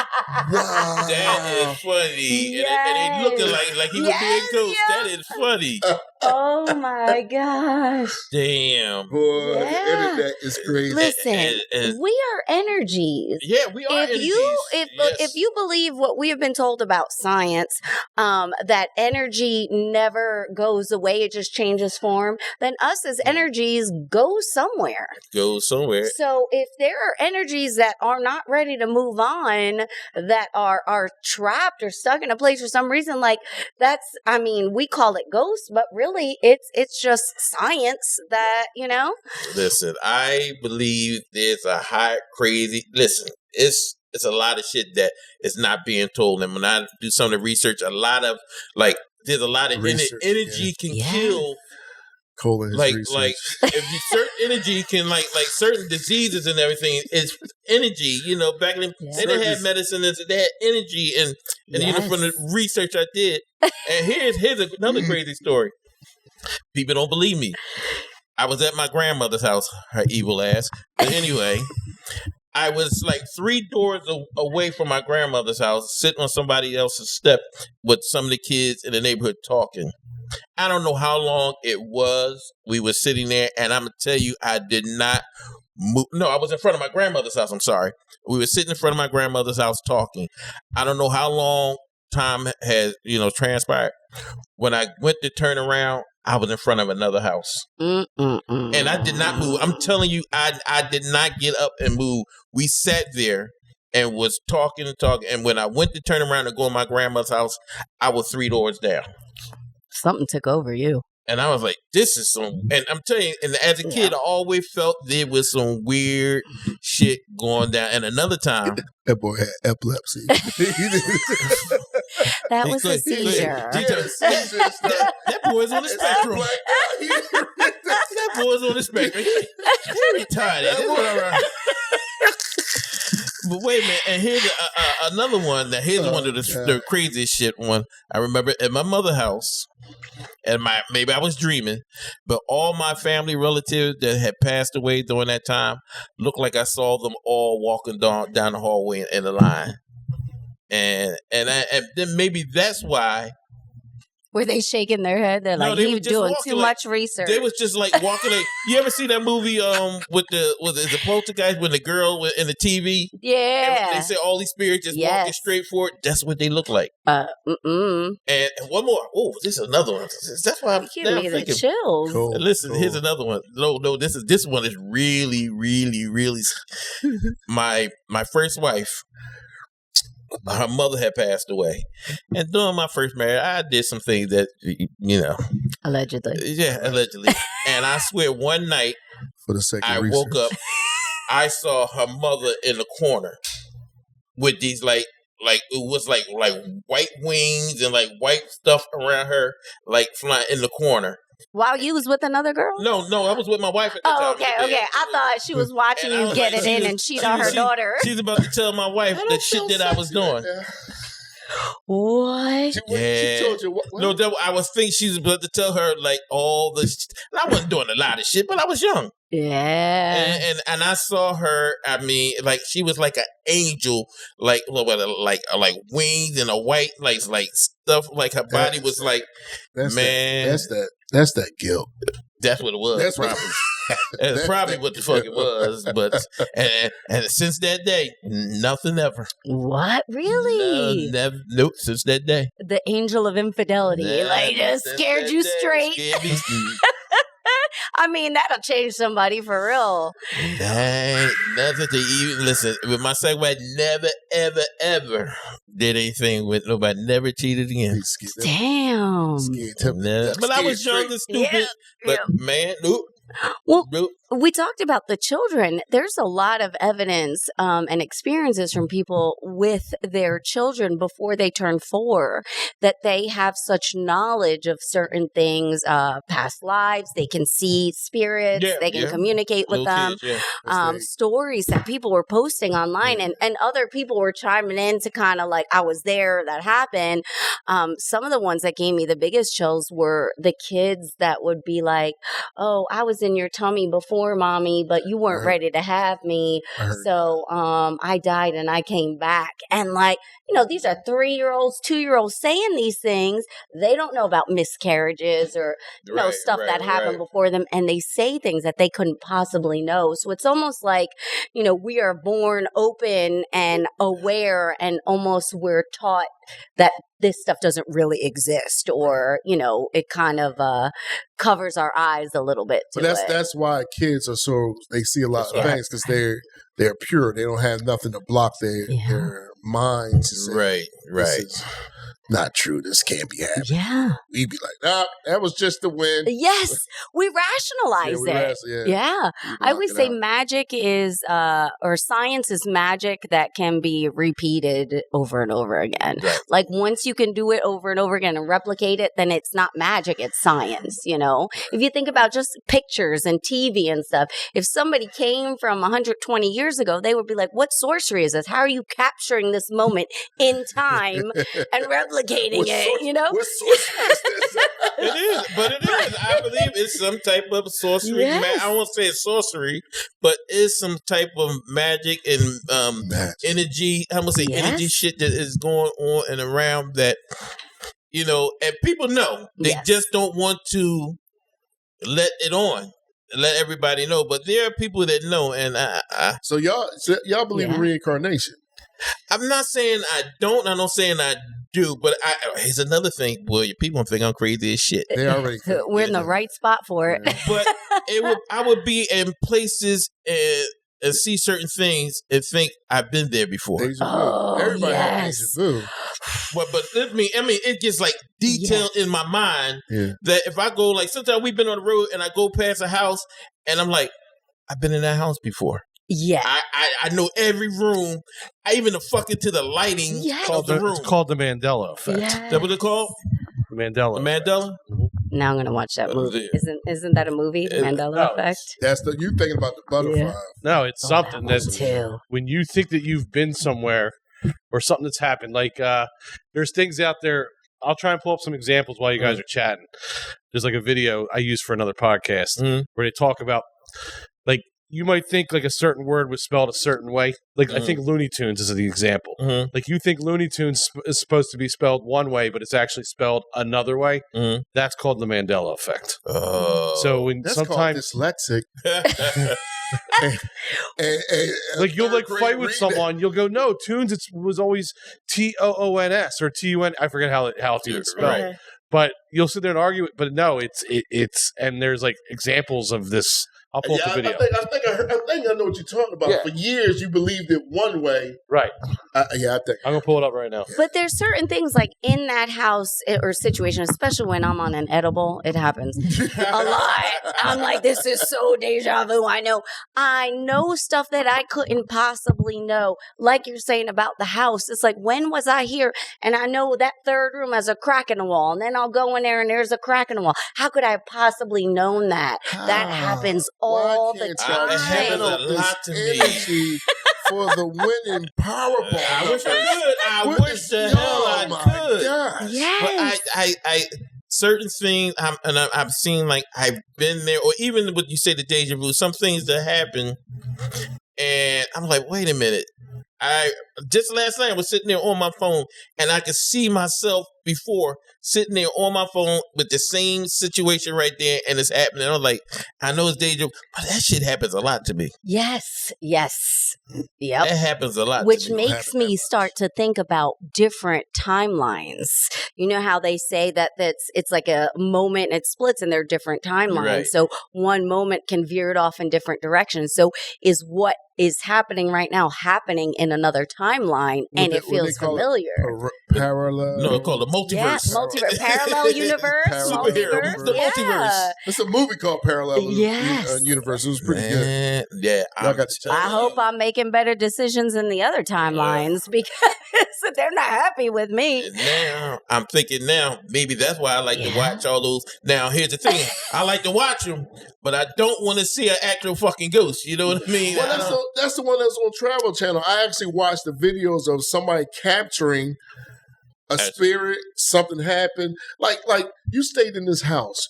Wow. That is funny. Yes. And he looking like he would be a ghost. That is funny. Oh my gosh. Damn. Boy, Yeah. the internet is crazy. Listen, we are energies. Yeah, we are If energies. if you believe what we have been told about science, that energy never goes away, it just changes form, then us as energies go somewhere. Go somewhere. So if there are energies that are not ready to move on, that are trapped or stuck in a place for some reason, like we call it ghosts, but really it's just science that, Listen, I believe there's a listen, it's a lot of shit that is not being told. And when I do some of the research, there's a lot of energy can kill. Coleman Like if certain energy can like certain diseases and everything, it's energy. Back then they didn't have medicine, they had energy, and from the research I did. And here's another crazy story. People don't believe me. I was at my grandmother's house, her evil ass. But anyway, I was like 3 doors away from my grandmother's house, sitting on somebody else's step with some of the kids in the neighborhood talking. I don't know how long it was. We were sitting there, and I'm going to tell you, I did not move. No, I was in front of my grandmother's house. I'm sorry. We were sitting in front of my grandmother's house talking. I don't know how long time has, transpired. When I went to turn around, I was in front of another house. And I did not move. I'm telling you, I did not get up and move. We sat there and was talking and talking. And when I went to turn around and go to my grandmother's house, I was 3 doors down. Something took over you. And I was like, this is some, and I'm telling you, and as a kid, I always felt there was some weird shit going down. And another time, that boy had epilepsy. That was a seizure. That boy's on the spectrum. That boy's on the spectrum. He retired. But wait a minute, and here's another one. Here's one of the craziest shit one. I remember at my mother's house, and maybe I was dreaming, but all my family relatives that had passed away during that time looked like I saw them all walking down the hallway in a line, and then maybe that's why. Were they shaking their head? They're like, he was doing too much research. They was just like walking. You ever see that movie with the poltergeist when the girl in the TV? Yeah. And they say all these spirits just walking straight forward. That's what they look like. And one more. Oh, this is another one. That's why I'm giving me the chills. Cool, listen, here's another one. No, this one is really, really, really. My first wife. Her mother had passed away, and during my first marriage, I did some things that allegedly. Yeah, allegedly. And I swear, one night, for the sake of I woke up, I saw her mother in the corner with these like it was like white wings and like white stuff around her, like flying in the corner. While you was with another girl? No, I was with my wife at the time. Okay. I thought she was watching you get it in and cheat on her daughter. She's about to tell my wife the shit that I was doing. What? She told you what? No, I was thinking she was about to tell her like all the. I wasn't doing a lot of shit, but I was young. Yeah. And I saw her. I mean, like she was like an angel, like wings and a white like stuff. Like her body was like, that's man. That's that guilt. That's what it was. That's probably. That's probably what the fuck it was. But and since that day, nothing ever. What? Really? Nope. Since that day, the angel of infidelity, just scared you straight. I mean, that'll change somebody for real. That ain't nothing to even listen. With my second wife, never, ever, ever did anything with nobody. Never cheated again. Damn. But I was young and stupid. Yeah. But man, nope. Well, Nope. we talked about the children. There's a lot of evidence and experiences from people with their children before they turn 4 that they have such knowledge of certain things, past lives. They can see spirits. They can communicate with them. Kids, yeah. Stories that people were posting online and other people were chiming in to kind of like, I was there, that happened. Some of the ones that gave me the biggest chills were the kids that would be like, oh, I was in your tummy before, mommy, but you weren't ready to have me. So I died and I came back. And like, you know, these are 3-year-olds, 2-year-olds saying these things. They don't know about miscarriages or, you know, stuff that happened before them. And they say things that they couldn't possibly know. So it's almost like, you know, we are born open and aware and almost we're taught that this stuff doesn't really exist, or, you know, it kind of covers our eyes a little bit. But that's why kids are they see a lot of things because they're pure. They don't have nothing to block their minds. Right. This is not true. This can't be happening. Yeah. We'd be like, nah, that was just the wind. Yes. We rationalize it. Yeah. I would say magic is, or science is magic that can be repeated over and over again. Right. Like once you can do it over and over again and replicate it, then it's not magic, it's science, you know? If you think about just pictures and TV and stuff, if somebody came from 120 years ago, they would be like, what sorcery is this? How are you capturing this moment in time and replicating it, you know? What sorcery is this? It is, but it is. I believe it's some type of sorcery. Yes. I won't say it's sorcery, but it's some type of magic and energy. I'm gonna say energy shit that is going on and around that, you know, and people know. They just don't want to let it on. Let everybody know. But there are people that know, and So y'all believe in reincarnation? I'm not saying I don't. I'm not saying I do. But here's another thing, boy. People think I'm crazy as shit. They already. We're in the right spot for it. But I would be in places and see certain things and think I've been there before. Everybody has deja vu. But I mean, it gets like detailed in my mind that if I go, like, sometimes we've been on the road and I go past a house and I'm like, I've been in that house before. Yeah. I know every room. I even to the lighting of the room. It's called the Mandela effect. Yeah. Is that what it's called? Mandela. The Mandela? Now I'm going to watch that movie. Isn't that a movie? Mandela Effect? You thinking about the butterfly. Yeah. No, it's something that when you think that you've been somewhere or something that's happened, like there's things out there. I'll try and pull up some examples while you guys are chatting. There's like a video I use for another podcast where they talk about, like, you might think like a certain word was spelled a certain way. Like I think Looney Tunes is the example. Like you think Looney Tunes is supposed to be spelled one way, but it's actually spelled another way. That's called the Mandela effect. Oh, so when that's sometimes called dyslexic. and like you'll like fight with someone, you'll go, no, Tunes was always TOONS or TUN. I forget how it's even spelled. Right. But you'll sit there and argue it. But no, it's and there's like examples of this. I'll pull up the video. I think I know what you're talking about. Yeah. For years, you believed it one way. Right. I think. I'm going to pull it up right now. But there's certain things like in that house or situation, especially when I'm on an edible, it happens a lot. I'm like, this is so deja vu. I know stuff that I couldn't possibly know. Like you're saying about the house. It's like, when was I here? And I know that third room has a crack in the wall. And then I'll go in there and there's a crack in the wall. How could I have possibly known that? That happens all the time. It happens a lot to me. For the winning Powerball. I wish I could. I wish the hell I could. Gosh. Yes. But I certain things, I've seen, like, I've been there, or even what you say, the deja vu, some things that happen, and I'm like, wait a minute. just last night I was sitting there on my phone and I could see myself before sitting there on my phone with the same situation right there and it's happening. I'm like, I know it's dangerous, but that shit happens a lot to me. Yes. Yep. That happens a lot. Which makes me start to think about different timelines. You know how they say that it's like a moment and it splits and they're different timelines. Right. So one moment can veer it off in different directions. So is what is happening right now happening in another timeline and it feels familiar. Parallel. No, it's called a multiverse. Yeah, multiverse. Parallel universe. Superhero. The multiverse. It's a movie called Parallel Universe. It was pretty good. Yeah. I hope I'm making better decisions in the other timelines because they're not happy with me. Now, I'm thinking maybe that's why I like to watch all those. Now, here's the thing. I like to watch them, but I don't want to see an actual fucking ghost. You know what I mean? Well, that's the one that's on Travel Channel. I actually watched the videos of somebody capturing a spirit. Something happened. Like you stayed in this house.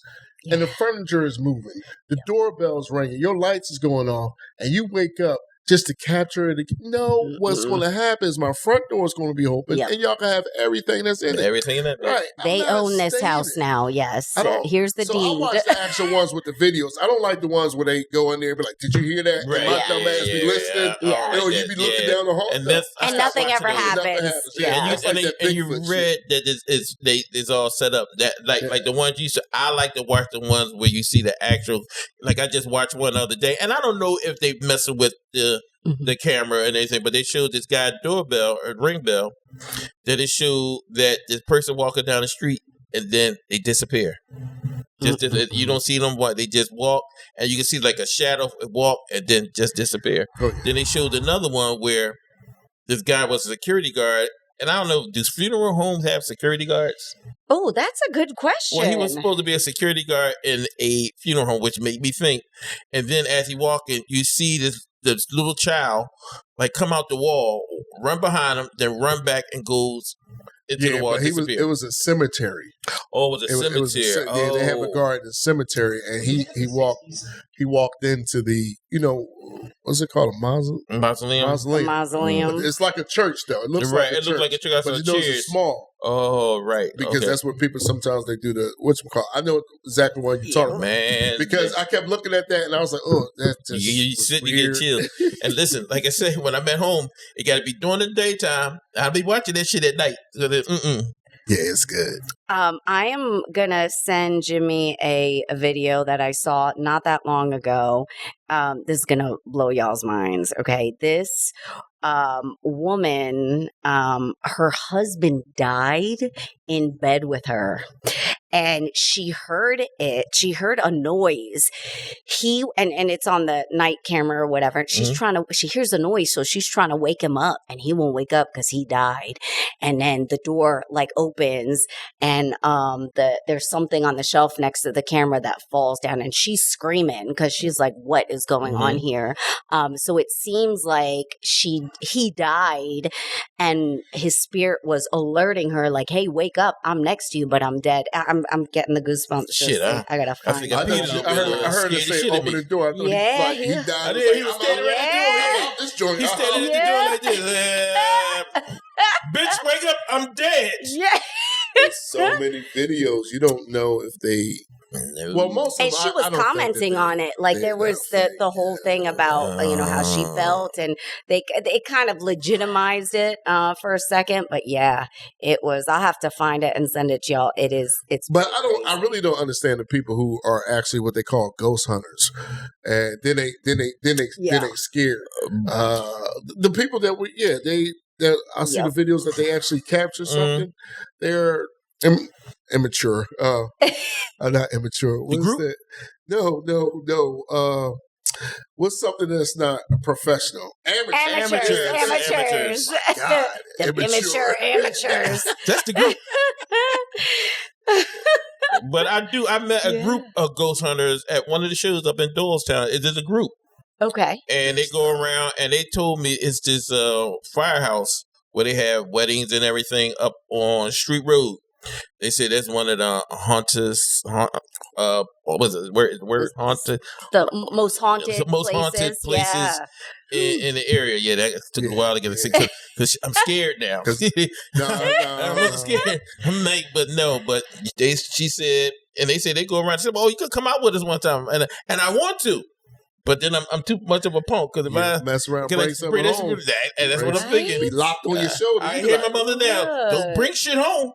And the furniture is moving. The doorbell's ringing. Your lights is going off. And you wake up just to capture it. No, what's going to happen is my front door is going to be open. And y'all can have everything that's in it. Everything in it. Right. They own this house now. Yes. Here's the deed. I watch the actual ones with the videos. I don't like the ones where they go in there and be like, did you hear that? Right. And my dumb ass be listening. You be looking down the hall. And nothing ever happens. And you read that it's all set up. That like the ones I like to watch the ones where you see the actual. Like I just watched one the other day, and I don't know if they messing with the camera and everything, but they showed this guy doorbell or ring bell that it showed that this person walking down the street and then they disappear. Just you don't see them they just walk and you can see like a shadow walk and then just disappear. Then they showed another one where this guy was a security guard. And I don't know, do funeral homes have security guards? Oh, that's a good question. Well, he was supposed to be a security guard in a funeral home, which made me think. And then as he walked in, you see this little child like come out the wall, run behind him, then run back and goes into the wall. It was a cemetery. Oh, it was a cemetery. They have a guard in the cemetery, and he walked into the what's it called, a mausoleum? Mausoleum. It's like a church though. It looks like a church. It looks like a church. But it's small. Oh, right. Because that's what people sometimes they do I know exactly what you're talking about. Because I kept looking at that and I was like, oh, that's just you sit and get chilled. And listen, like I said, when I'm at home, it got to be during the daytime. I'll be watching that shit at night. Yeah, it's good. I am going to send Jimmy a video that I saw not that long ago. This is going to blow y'all's minds. Okay. This woman, her husband died in bed with her. And she heard it. She heard a noise. And it's on the night camera or whatever. She's she hears a noise. So she's trying to wake him up and he won't wake up because he died. And then the door opens and, there's something on the shelf next to the camera that falls down and she's screaming because she's like, what is going on here? So it seems like he died and his spirit was alerting her like, hey, wake up. I'm next to you, but I'm dead. I'm getting the goosebumps. Shit, I gotta find it. I heard her say open the door. I thought he died. He was standing right at the door. He's standing at the door like this. Bitch, wake up. I'm dead. Yeah. There's so many videos. You don't know if they... Well, most of and she was commenting on it. Like there was the whole thing about how she felt, and they kind of legitimized it for a second. But yeah, it was. I'll have to find it and send it to y'all. It's. But I really don't understand the people who are actually what they call ghost hunters, and then they scared. The people that I see the videos that they actually capture something. They're immature. Not immature. What's that? No. What's something that's not professional? Amateurs. God, immature amateurs. That's the group. But I met a group of ghost hunters at one of the shows up in Doylestown. It is a group. Okay. And they go around and they told me it's this firehouse where they have weddings and everything up on Street Road. They said that's one of the what was it? Where haunted? The most haunted places in the area. Yeah, that took a while to get sick because I'm scared now. I'm really scared. I'm like, but she said, and they said they go around and say, "Oh, you could come out with us one time," and I want to. But then I'm too much of a punk because if I mess around, break something home, and that's what I'm thinking. Be locked on your shoulder. I hear my mother now. Don't bring shit home.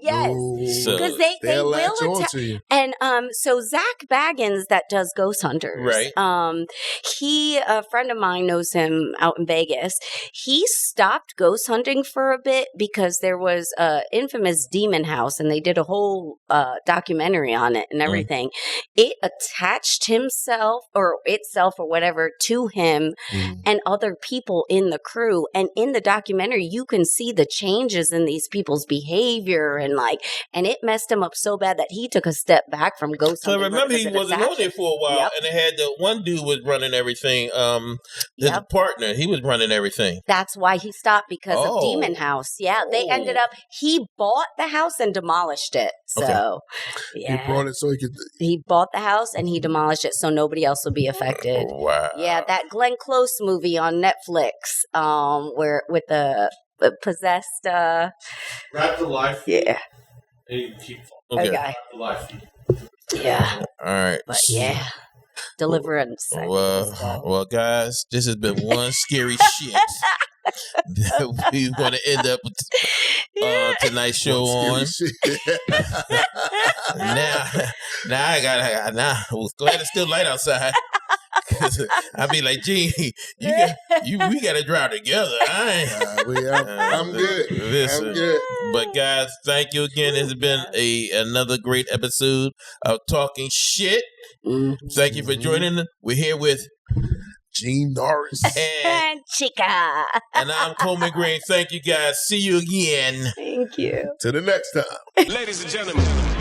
Yes, because they will attack you. And so Zach Baggins that does Ghost Hunters, right? A friend of mine knows him out in Vegas. He stopped ghost hunting for a bit because there was a infamous demon house, and they did a whole documentary on it and everything. It attached itself or whatever to him and other people in the crew. And in the documentary, you can see the changes in these people's behavior. And it messed him up so bad that he took a step back from ghost hunting. So remember, he wasn't on there for a while, and they had the one dude was running everything. His partner, he was running everything. That's why he stopped because of Demon House. Yeah, they ended up. He bought the house and demolished it. So he bought it so he could. He bought the house and he demolished it so nobody else would be affected. Wow. Yeah, that Glenn Close movie on Netflix, where with the possessed Wrap the life. Yeah. And you keep Okay. Wrap the life. Yeah. All right. But yeah. Deliverance. Well, guys, this has been one scary shit that we want to end up with tonight's show on. Now I got glad it's still light outside. I'd be like, gee, we gotta drive together. I'm good. Listen, I'm good. But guys, thank you again. This has been another great episode of Talking Shit. Thank you for joining. We're here with Gene Norris and Chica. And I'm Coleman Green. Thank you guys. See you again. Thank you. Till the next time. Ladies and gentlemen.